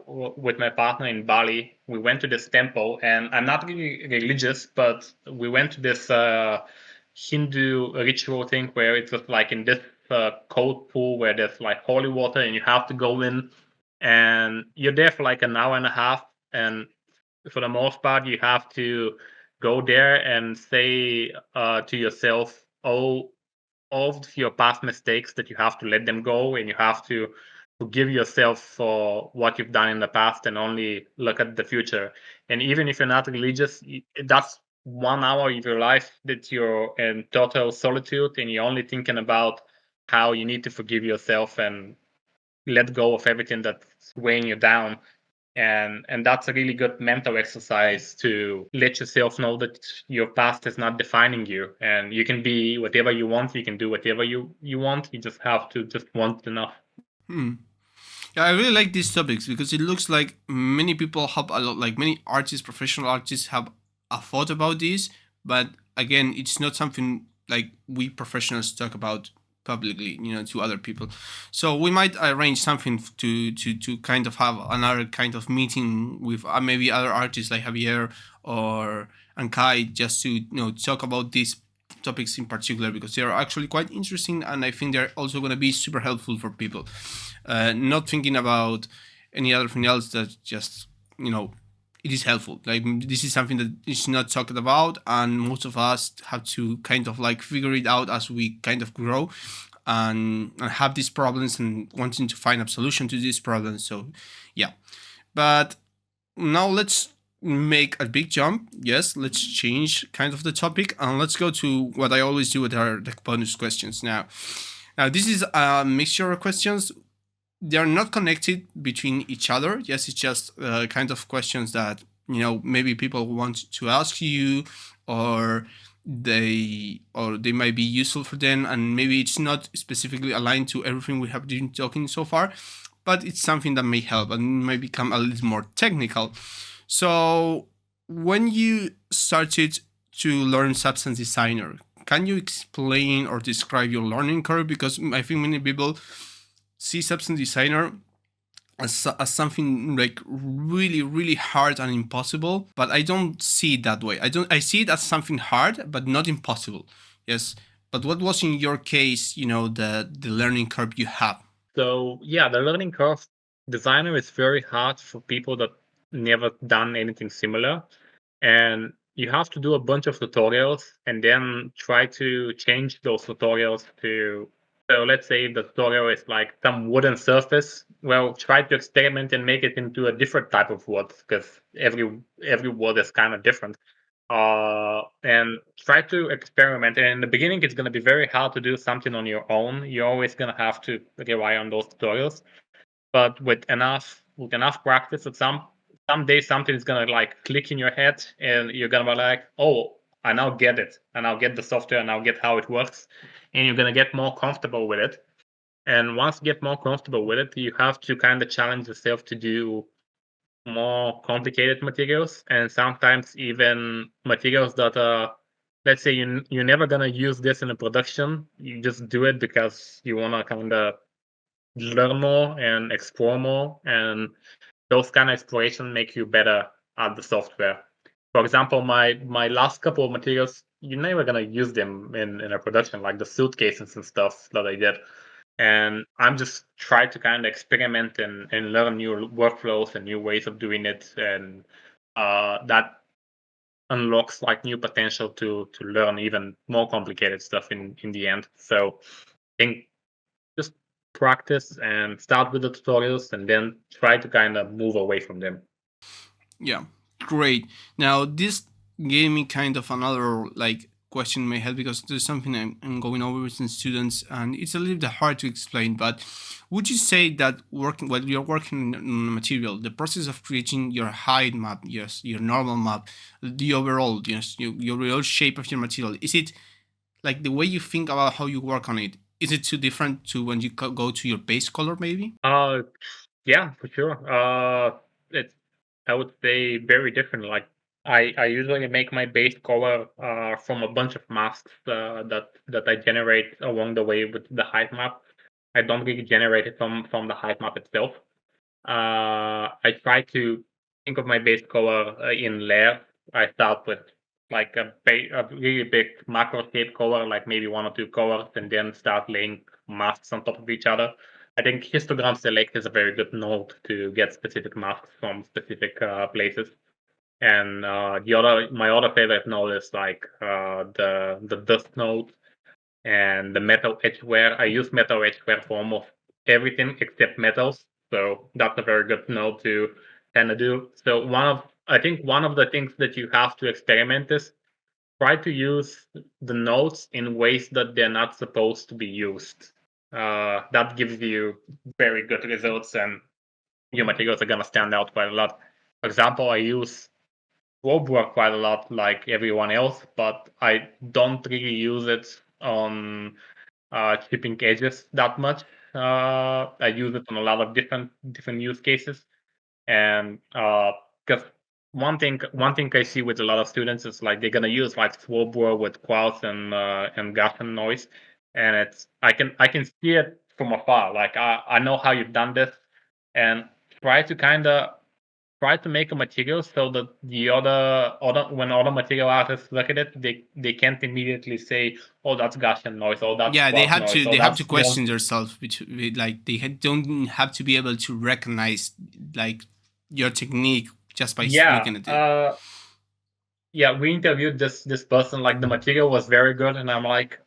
with my partner in Bali, we went to this temple, and I'm not really religious, but we went to this Hindu ritual thing where it was like in this cold pool where there's like holy water, and you have to go in, and you're there for like an hour and a half, and for the most part, you have to go there and say to yourself, "Oh, all of your past mistakes, that you have to let them go, and you have to forgive yourself for what you've done in the past, and only look at the future." And even if you're not religious, that's 1 hour of your life that you're in total solitude, and you're only thinking about how you need to forgive yourself and let go of everything that's weighing you down. And that's a really good mental exercise to let yourself know that your past is not defining you, and you can be whatever you want, you can do whatever you want, you just have to just want enough. Hmm. Yeah, I really like these topics because it looks like many people have a lot, like many artists, professional artists have a thought about this, but again, it's not something like we professionals talk about publicly, to other people. So we might arrange something to kind of have another kind of meeting with maybe other artists like Javier or and Kai, just to talk about these topics in particular, because they are actually quite interesting, and I think they're also going to be super helpful for people. Not thinking about any other thing else, that just it is helpful. Like, this is something that is not talked about, and most of us have to kind of like figure it out as we kind of grow and have these problems and wanting to find a solution to these problems. So yeah, but now let's make a big jump. Yes, let's change kind of the topic, and let's go to what I always do with our the bonus questions. Now this is a mixture of questions. They are not connected between each other. Yes, it's just kind of questions that maybe people want to ask you, or they might be useful for them, and maybe it's not specifically aligned to everything we have been talking so far, but it's something that may help and may become a little more technical. So when you started to learn Substance Designer, can you explain or describe your learning curve? Because I think many people see Substance Designer as something like really, really hard and impossible, but I don't see it that way. I see it as something hard but not impossible. Yes, but what was in your case, the learning curve you have? So yeah, the learning curve designer is very hard for people that never done anything similar. And you have to do a bunch of tutorials and then try to change those tutorials to, so let's say the tutorial is like some wooden surface. Well, try to experiment and make it into a different type of wood, because every wood is kind of different. And try to experiment. And in the beginning, it's going to be very hard to do something on your own. You're always going to have to rely on those tutorials. But with enough practice, at someday something is gonna like click in your head, and you're gonna be like, oh, I now get it. I now get the software. I now get how it works, and you're gonna get more comfortable with it. And once you get more comfortable with it, you have to kind of challenge yourself to do more complicated materials, and sometimes even materials that are, let's say you're never gonna use this in a production. You just do it because you wanna kind of learn more and explore more, and those kind of exploration make you better at the software. For example, my last couple of materials, you're never gonna use them in a production, like the suitcases and stuff that I did. And I'm just trying to kind of experiment and learn new workflows and new ways of doing it, and that unlocks like new potential to learn even more complicated stuff in the end. So I think just practice and start with the tutorials and then try to kind of move away from them. Yeah, great. Now this gave me kind of another like question in my head, because there's something I'm going over with some students, and it's a little bit hard to explain. But would you say that working while you're working on a material, the process of creating your height map, yes, your normal map, the overall, yes, your real shape of your material, is it like the way you think about how you work on it? Is it too different to when you go to your base color, maybe? Yeah, for sure. It's, I would say, very different. Like I usually make my base color from a bunch of masks that I generate along the way with the height map. I don't really generate it from the height map itself. I try to think of my base color in layers. I start with like a really big macro shape color, like maybe one or two colors, and then start laying masks on top of each other. I think histogram select is a very good node to get specific masks from specific places. And my other favorite node is like the dust node and the metal edgeware. I use metal edgeware for almost everything except metals, so that's a very good node to kind of do. So I think one of the things that you have to experiment is try to use the nodes in ways that they're not supposed to be used. That gives you very good results, and your materials are gonna stand out quite a lot. For example, I use Robur quite a lot, like everyone else, but I don't really use it on chipping edges that much. I use it on a lot of different use cases, and because one thing I see with a lot of students is like they're gonna use like Swobor with quartz and Gaussian noise, and I can see it from afar. Like I know how you've done this, and try to kind of try to make a material so that the other when other material artists look at it, they can't immediately say, "Oh, that's Gaussian noise," "Oh, that's Yeah, they quartz have noise," to "Oh, they have to that's question themselves, like they don't have to be able to recognize like your technique just by yeah." looking at it. Yeah, we interviewed this person. Like the material was very good, and I'm like,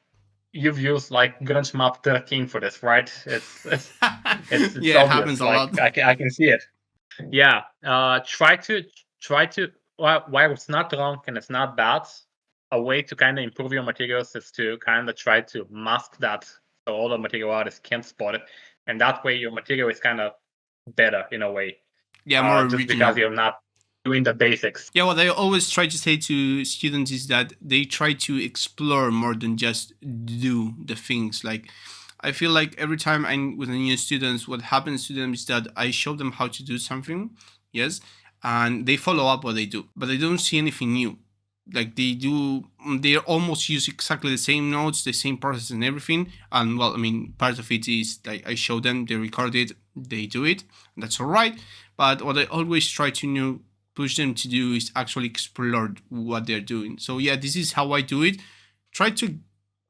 "You've used like Grunge Map 13 for this, right? It's Yeah, it obvious. happens a Like lot. I can see it." Yeah. Try to while it's not wrong and it's not bad, a way to kind of improve your materials is to kind of try to mask that so all the material artists can't spot it, and that way your material is kind of better in a way, Yeah, more just because original. you're not doing the basics. Yeah, what I always try to say to students is that they try to explore more than just do the things. Like, I feel like every time I'm with a new students, what happens to them is that I show them how to do something, yes, and they follow up what they do, but they don't see anything new. Like they almost use exactly the same notes, the same process, and everything. And well, I mean, part of it is like I show them, they record it, they do it, and that's all right. But what I always try to push them to do is actually explore what they're doing. So yeah, this is how I do it. Try to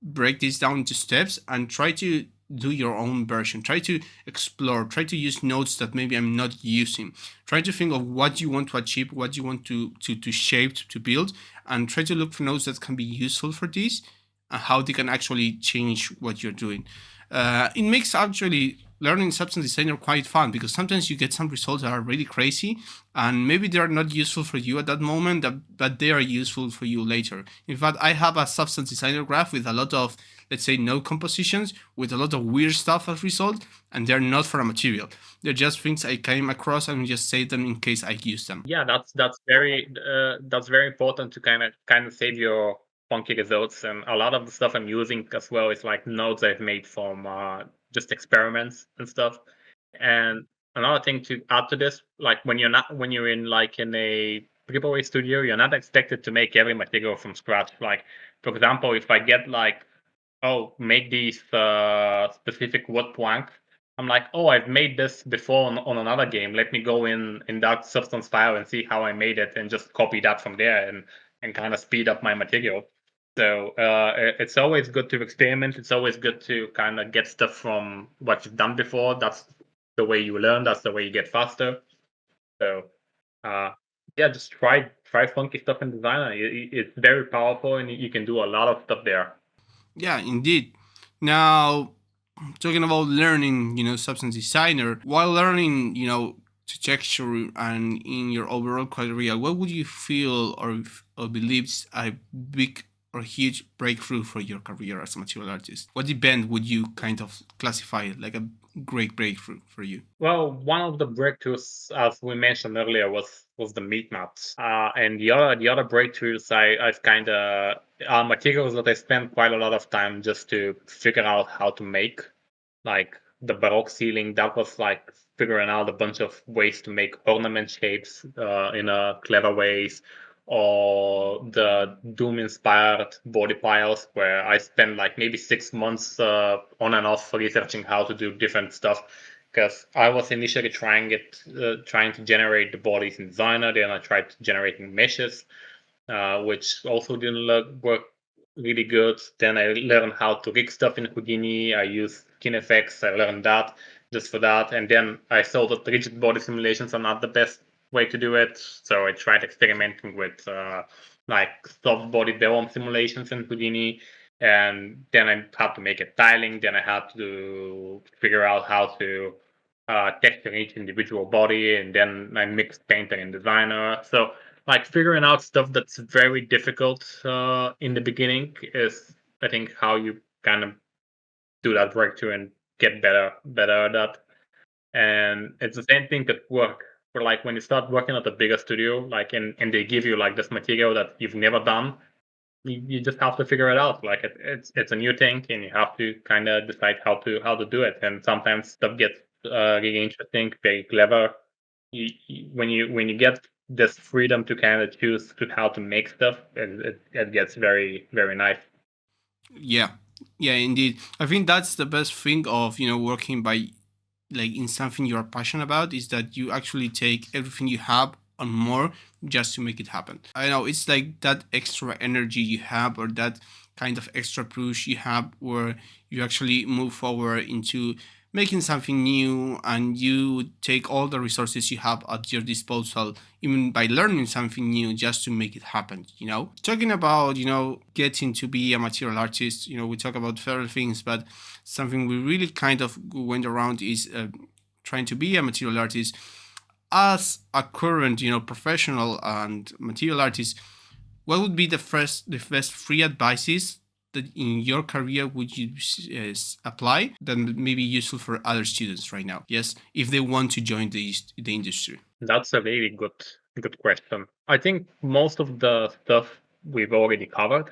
break this down into steps and try to do your own version. Try to explore. Try to use nodes that maybe I'm not using. Try to think of what you want to achieve, what you want to shape, to build, and try to look for nodes that can be useful for this and how they can actually change what you're doing. It makes actually learning substance designer quite fun because sometimes you get some results that are really crazy and maybe they are not useful for you at that moment, but they are useful for you later. In fact, I have a substance designer graph with a lot of, let's say, node compositions with a lot of weird stuff as result, and they're not for a material. They're just things I came across and just save them in case I use them. Yeah, that's very important to kind of save your funky results. And a lot of the stuff I'm using as well is like nodes I've made from just experiments and stuff. And another thing to add to this, like when you're in like in a AAA studio, you're not expected to make every material from scratch. Like for example, if I get like, oh, make these specific wood plank. I'm like, oh, I've made this before on another game. Let me go in that substance file and see how I made it, and just copy that from there and kind of speed up my material. So it's always good to experiment. It's always good to kind of get stuff from what you've done before. That's the way you learn. That's the way you get faster. So uh, yeah, just try funky stuff in Designer. It's very powerful, and you can do a lot of stuff there. Yeah, indeed. Now, talking about learning, substance designer, while learning, to texture and in your overall career, what would you feel or believe is a big or huge breakthrough for your career as a material artist? What event would you kind of classify it like a great breakthrough for you? Well, one of the breakthroughs, as we mentioned earlier, was the meat maps, and the other breakthroughs I've kind of are materials that I spent quite a lot of time just to figure out how to make, like the Baroque ceiling. That was like figuring out a bunch of ways to make ornament shapes in a clever ways, or the Doom inspired body piles, where I spent like maybe 6 months on and off researching how to do different stuff. Because I was initially trying to generate the bodies in Designer, then I tried generating meshes, which also didn't work really good. Then I learned how to rig stuff in Houdini. I used KineFX. I learned that just for that. And then I saw that rigid body simulations are not the best way to do it. So I tried experimenting with like soft body Devon simulations in Houdini. And then I had to make a tiling. Then I had to figure out how to texture each individual body. And then I mixed Painter and Designer. So like figuring out stuff that's very difficult in the beginning is, I think, how you kind of do that breakthrough and get better at that. And it's the same thing at work. For like when you start working at a bigger studio, like and they give you like this material that you've never done, you just have to figure it out. Like it's a new thing, and you have to kind of decide how to do it. And sometimes stuff gets really interesting, very clever. When you get this freedom to kind of choose to how to make stuff, it gets very very nice. Yeah, yeah, indeed. I think that's the best thing of working by like in something you are passionate about is that you actually take everything you have and more just to make it happen. I know it's like that extra energy you have or that kind of extra push you have where you actually move forward into making something new and you take all the resources you have at your disposal even by learning something new just to make it happen. Talking about getting to be a material artist, we talk about several things, but something we really kind of went around is trying to be a material artist as a current professional and material artist. What would be the best free advices that in your career would you apply that may be useful for other students right now? Yes, if they want to join the industry. That's a very good question. I think most of the stuff we've already covered.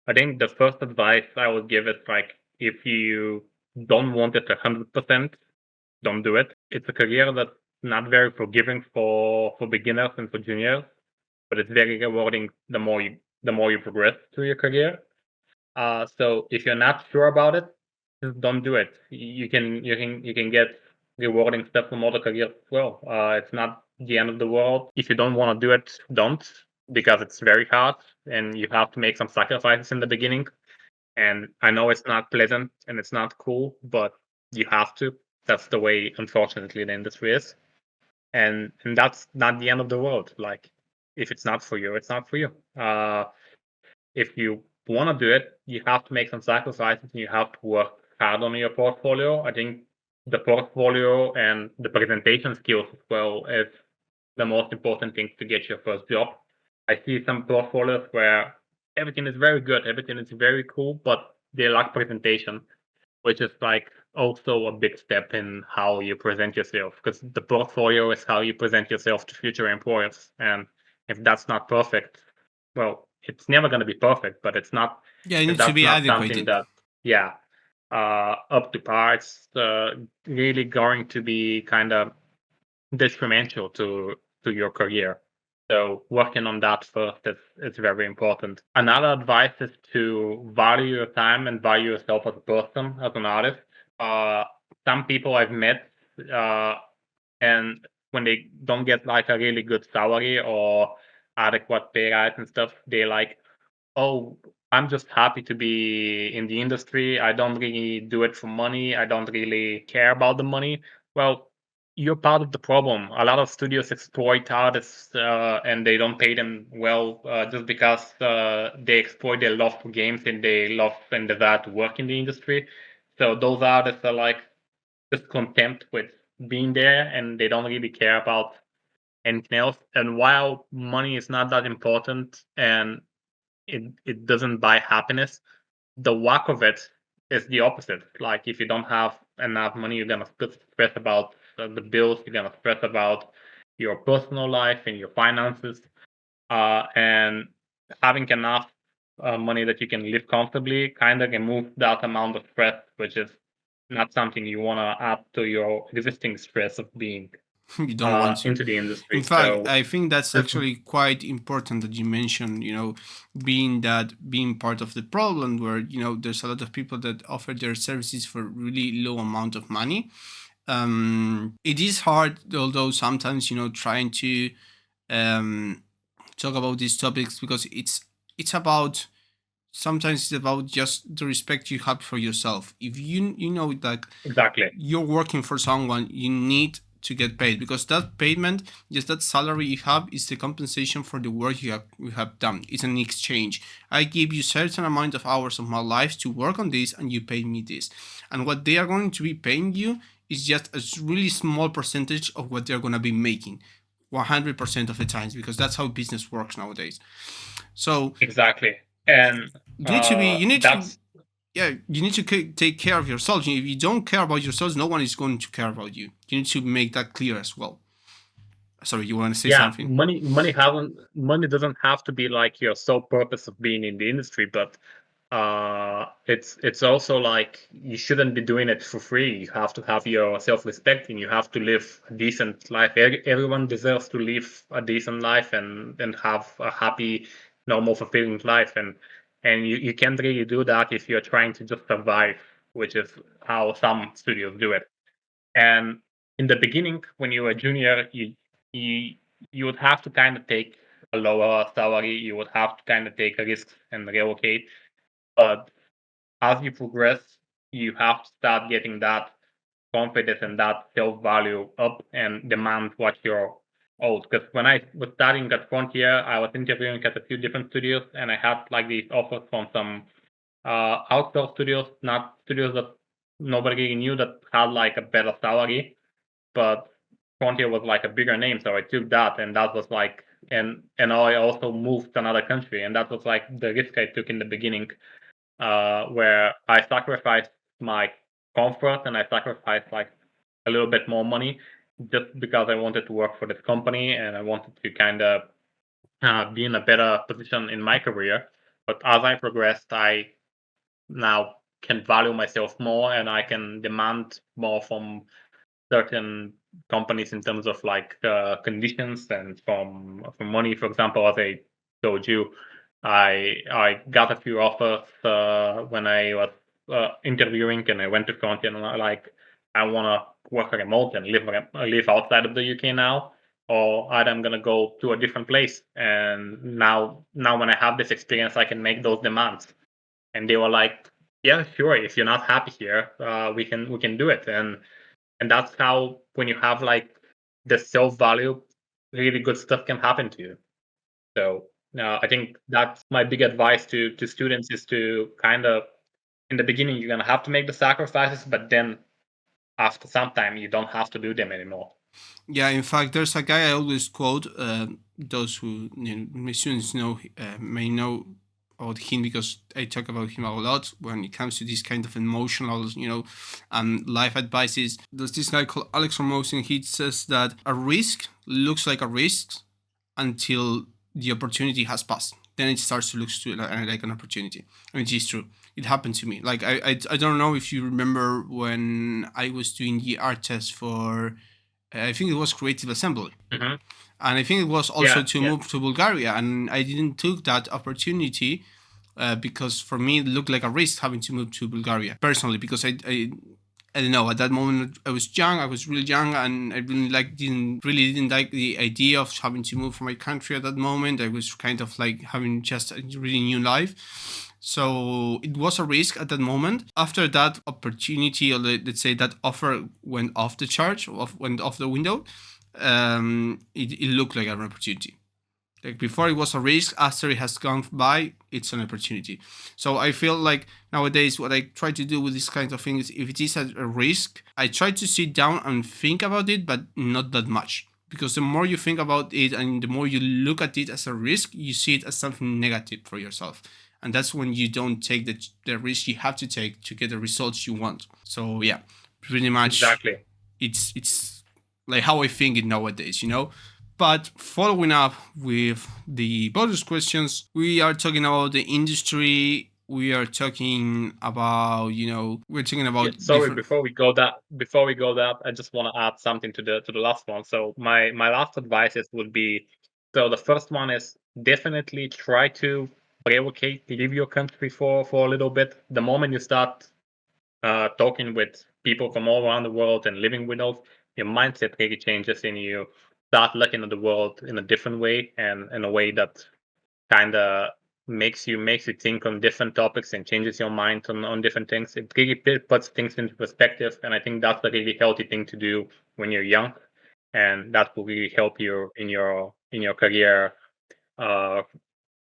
I think the first advice I would give is like, if you don't want it 100%, don't do it. It's a career that's not very forgiving for beginners and for juniors, but it's very rewarding the more you progress through your career. So if you're not sure about it, just don't do it. You can get rewarding stuff from other careers as well. It's not the end of the world. If you don't want to do it, don't, because it's very hard and you have to make some sacrifices in the beginning. And I know it's not pleasant and it's not cool, but you have to. That's the way, unfortunately, the industry is. And that's not the end of the world. Like, if it's not for you, it's not for you. If you want to do it, you have to make some sacrifices and you have to work hard on your portfolio. I think the portfolio and the presentation skills as well is the most important thing to get your first job. I see some portfolios where everything is very good, everything is very cool, but they lack presentation, which is like also a big step in how you present yourself, because the portfolio is how you present yourself to future employers. And if that's not perfect, well, it's never going to be perfect, but it's not, Yeah, it if needs to that's be not something adequate. that, yeah, up to par, it's really going to be kind of detrimental to your career. So working on that first is very important. Another advice is to value your time and value yourself as a person, as an artist. Uh, some people I've met, uh, and when they don't get like a really good salary or adequate pay rise and stuff, they like, oh, I'm just happy to be in the industry. I don't really do it for money. I don't really care about the money. Well, you're part of the problem. A lot of studios exploit artists and they don't pay them well just because they exploit their love for games and they love and desire to work in the industry. So those artists are like just content with being there and they don't really care about anything else. And while money is not that important and it doesn't buy happiness, the lack of it is the opposite. Like if you don't have enough money, you're gonna stress about the bills. You're gonna stress about your personal life and your finances. And having enough money that you can live comfortably kind of remove that amount of stress, which is not something you want to add to your existing stress of being You don't want to. into the In industry. fact, So I think that's actually quite important that you mentioned, being part of the problem where, there's a lot of people that offer their services for really low amount of money. It is hard, although sometimes, trying to um, talk about these topics because it's about sometimes it's about just the respect you have for yourself. If you know that exactly, you're working for someone, you need to get paid because that payment, just that salary you have, is the compensation for the work you have done. It's an exchange. I give you certain amount of hours of my life to work on this, and you pay me this. And what they are going to be paying you is just a really small percentage of what they're going to be making. 100% of the times, because that's how business works nowadays. So exactly, and you need to be you need to that's yeah, you need to take care of yourself. If you don't care about yourselves, no one is going to care about you. You need to make that clear as well. Sorry, you want to say yeah, something? money doesn't have to be like your sole purpose of being in the industry, but it's also like you shouldn't be doing it for free. You have to have your self-respect and you have to live a decent life. Everyone deserves to live a decent life and have a happy, normal, fulfilling life. And you can't really do that if you're trying to just survive, which is how some studios do it. And in the beginning, when you were a junior, you you would have to kind of take a lower salary. You would have to kind of take a risk and relocate. But as you progress, you have to start getting that confidence and that self value up and demand what you're owed. Because when I was starting at Frontier, I was interviewing at a few different studios, and I had like these offers from some outdoor studios, not studios that nobody really knew that had like a better salary, but Frontier was like a bigger name, so I took that, and that was like, and I also moved to another country, and that was like the risk I took in the beginning, where I sacrificed my comfort and I sacrificed like a little bit more money just because I wanted to work for this company and I wanted to kind of be in a better position in my career. But as I progressed, I now can value myself more and I can demand more from certain companies in terms of like conditions and from money. For example, as I told you, I got a few offers when I was interviewing, and I went to Frontier and I want to work remote and live outside of the UK now, or either I'm gonna go to a different place. And now when I have this experience, I can make those demands. and they were like, yeah, sure, if you're not happy here, we can do it. And that's how, when you have like the self value, really good stuff can happen to you. So I think that's my big advice to students, is to kind of, in the beginning you're gonna have to make the sacrifices, but then after some time you don't have to do them anymore. Yeah, in fact, there's a guy I always quote. Those who my students know may know about him because I talk about him a lot when it comes to this kind of emotional, life advices. There's this guy called Alex Hormozy. He says that a risk looks like a risk until the opportunity has passed. Then it starts to look like an opportunity, and it is true. It happened to me. Like I don't know if you remember when I was doing the art test for I think it was creative assembly, Hmm. and I think it was also Yeah, to yeah, move to Bulgaria, and I didn't took that opportunity because for me it looked like a risk having to move to Bulgaria personally because I don't know, at that moment I was young, I was really young, and I didn't like the idea of having to move from my country at that moment. I was kind of like having just a really new life. So it was a risk at that moment. After that opportunity, or let's say that offer went off the charge, went off the window, it looked like an opportunity. Like before it was a risk, after it has gone by, it's an opportunity. So I feel like nowadays what I try to do with this kind of things, if it is a risk, I try to sit down and think about it, but not that much. Because the more you think about it and the more you look at it as a risk, you see it as something negative for yourself. And that's when you don't take the risk you have to take to get the results you want. So yeah, pretty much exactly. it's like how I think it nowadays. But following up with the bonus questions, we are talking about the industry. We are talking about, we're talking Yeah, about sorry, different. before we go that, I just want to add something to the last one. So my last advices would be, so the first one is definitely try to relocate, leave your country for a little bit. The moment you start talking with people from all around the world and living with those, your mindset really changes, and you start looking at the world in a different way, and in a way that kind of makes you think on different topics and changes your mind on different things. It really puts things into perspective, and I think that's a really healthy thing to do when you're young, and that will really help you in your career uh,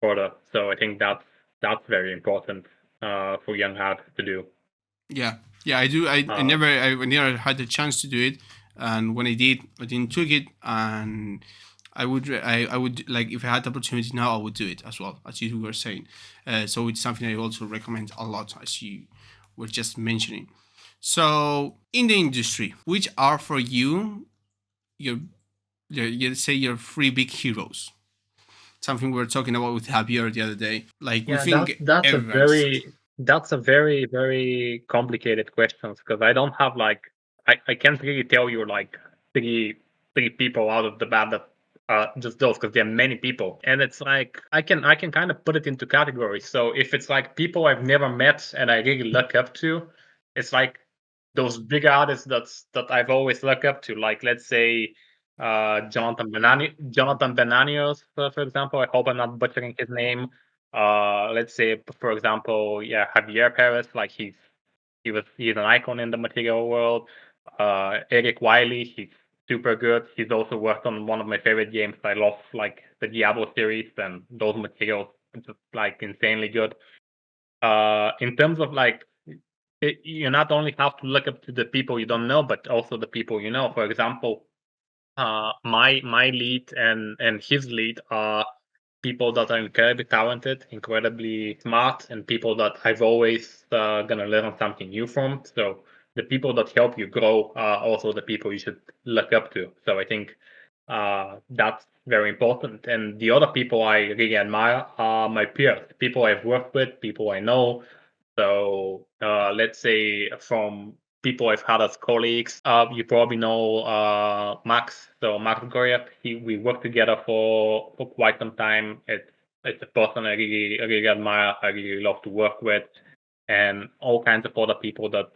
further. So I think that's very important for young lads to do. Yeah, yeah, I do. I Uh, never, I never had the chance to do it, and when I did, I didn't took it, and I would like if I had the opportunity now, I would do it as well as you were saying. So it's something I also recommend a lot, as you were just mentioning. So in the industry, which are for you your, let's say your three big heroes? Something we were talking about with Javier the other day. Like we Yeah, that's think that's a everybody's. very complicated question, because I don't have like, I can't really tell you like three people out of the bat that just those, because there are many people, and it's like I can kind of put it into categories. So if it's like people I've never met and I really look up to, it's like those big artists that I've always looked up to, like let's say Jonathan Benanios, for example. I hope I'm not butchering his name. Let's say, for example, yeah, Javier Perez, like he's an icon in the material world. Eric Wiley, he's super good. He's also worked on one of my favorite games. I love like the Diablo series, and those materials are just like insanely good. In terms of like, you not only have to look up to the people you don't know, but also the people you know. For example, my lead and his lead are people that are incredibly talented, incredibly smart, and people that I've always gonna learn something new from. So the people that help you grow are also the people you should look up to. So I think that's very important. And the other people I really admire are my peers, people I've worked with, people I know. So let's say from people I've had as colleagues, you probably know Max. So Max Goryev, we worked together for quite some time. It's a person I really admire. I really love to work with, and all kinds of other people that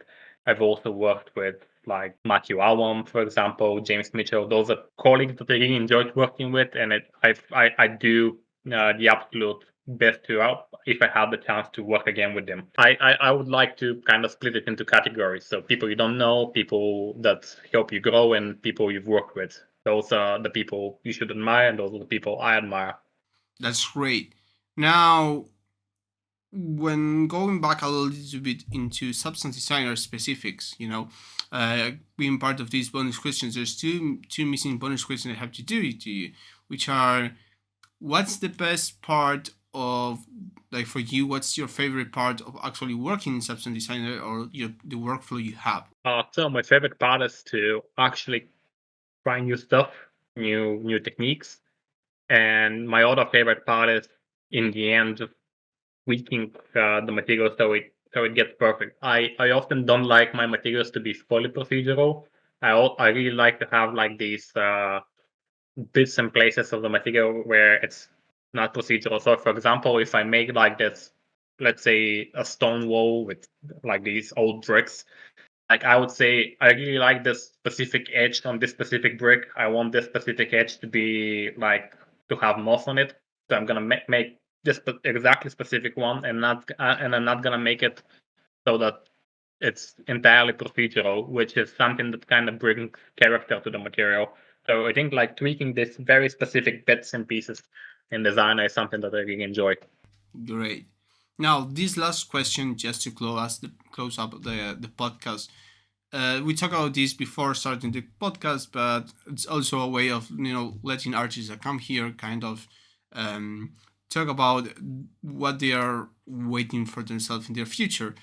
I've also worked with, like Matthew Alwam, for example, James Mitchell. Those are colleagues that I really enjoyed working with, and I do the absolute best to out if I had the chance to work again with them. I would like to kind of split it into categories. So people you don't know, people that help you grow, and people you've worked with. Those are the people you should admire, and those are the people I admire. That's great. Now, when going back a little bit into substance designer specifics, being part of these bonus questions, there's two missing bonus questions I have to do to you, which are, what's the best part of, like, for you, what's your favorite part of actually working in substance designer, or the workflow you have? So my favorite part is to actually try new stuff, new techniques, and my other favorite part is in the end just tweaking the material so it gets perfect. I often don't like my materials to be fully procedural. I really like to have like these bits and places of the material where it's not procedural. So for example, if I make like this, let's say a stone wall with like these old bricks, like I would say I really like this specific edge on this specific brick. I want this specific edge to be like to have moss on it. So I'm gonna make this exactly specific one, and I'm not gonna make it so that it's entirely procedural, which is something that kind of brings character to the material. So I think like tweaking this very specific bits and pieces in design is something that I really enjoy. Great. Now, this last question, just to close up the podcast. We talked about this before starting the podcast, but it's also a way of letting artists that come here kind of talk about what they are waiting for themselves in their future.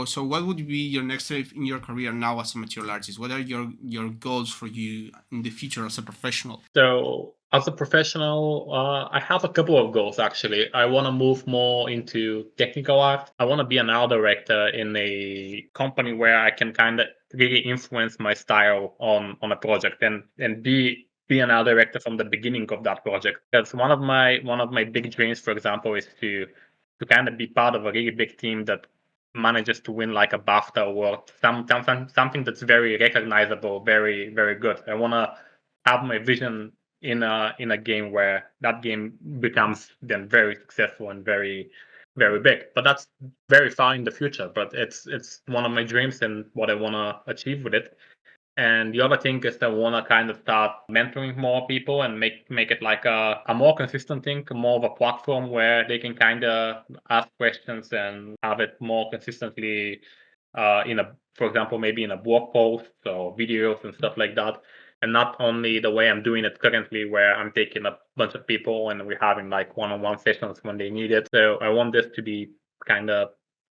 So what would be your next step in your career now as a material artist? What are your goals for you in the future as a professional? So as a professional, I have a couple of goals actually. I want to move more into technical art. I want to be an art director in a company where I can kind of really influence my style on a project and be an art director from the beginning of that project. Because one of my big dreams, for example, is to kind of be part of a really big team that manages to win like a BAFTA award, something that's very recognizable, very very good. I want to have my vision in a game where that game becomes then very successful and very very big. But that's very far in the future. But it's one of my dreams and what I want to achieve with it. And the other thing is I want to kind of start mentoring more people and make it like a more consistent thing, more of a platform where they can kind of ask questions and have it more consistently for example, maybe in a blog post or videos and stuff like that. And not only the way I'm doing it currently, where I'm taking a bunch of people and we're having like one-on-one sessions when they need it. So I want this to be kind of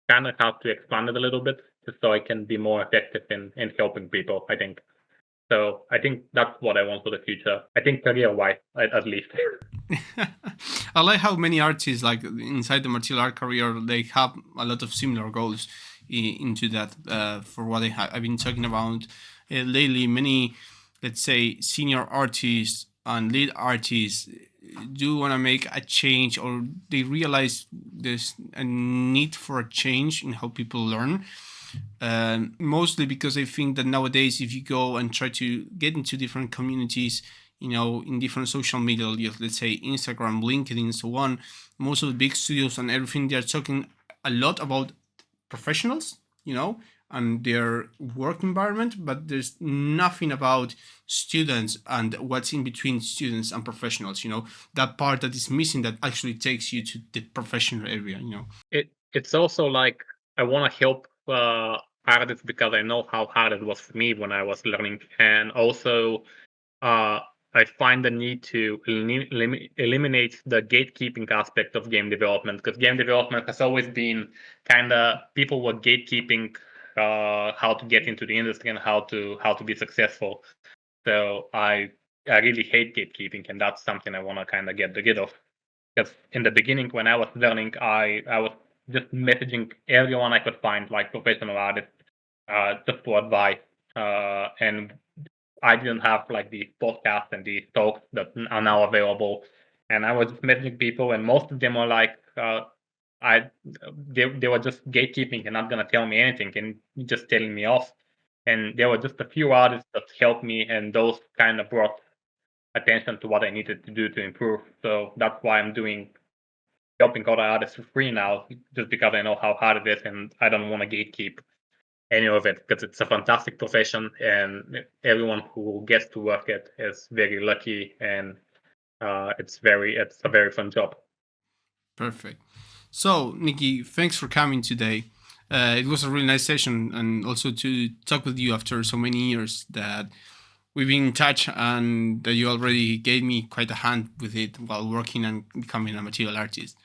have to expand it a little bit just so I can be more effective in helping people, I think. So I think that's what I want for the future. I think career-wise, at least. I like how many artists, like inside the martial art career, they have a lot of similar goals into that. For what I've been talking about lately, many, let's say, senior artists and lead artists do want to make a change, or they realize there's a need for a change in how people learn. Mostly because I think that nowadays, if you go and try to get into different communities, in different social media, let's say Instagram, LinkedIn, and so on, most of the big studios and everything, they're talking a lot about professionals, and their work environment, but there's nothing about students and what's in between students and professionals, that part that is missing that actually takes you to the professional area. It's also like I want to help artists because I know how hard it was for me when I was learning, and also uh, I find the need to eliminate the gatekeeping aspect of game development, because game development has always been kind of people were gatekeeping how to get into the industry and how to be successful. So I really hate gatekeeping, and that's something I want to kind of get rid of. Because in the beginning, when I was learning, I was just messaging everyone I could find, like professional artists, just for advice. And I didn't have like these podcasts and these talks that are now available. And I was just messaging people, and most of them were like, I they were just gatekeeping and not gonna tell me anything and just telling me off. And there were just a few artists that helped me, and those kind of brought attention to what I needed to do to improve. So that's why I'm doing helping other artists for free now just because I know how hard it is and I don't want to gatekeep any of it because it's a fantastic profession and everyone who gets to work it is very lucky and it's a very fun job. Perfect. So, Nikki, thanks for coming today. It was a really nice session, and also to talk with you after so many years that we've been in touch, and that you already gave me quite a hand with it while working and becoming a material artist.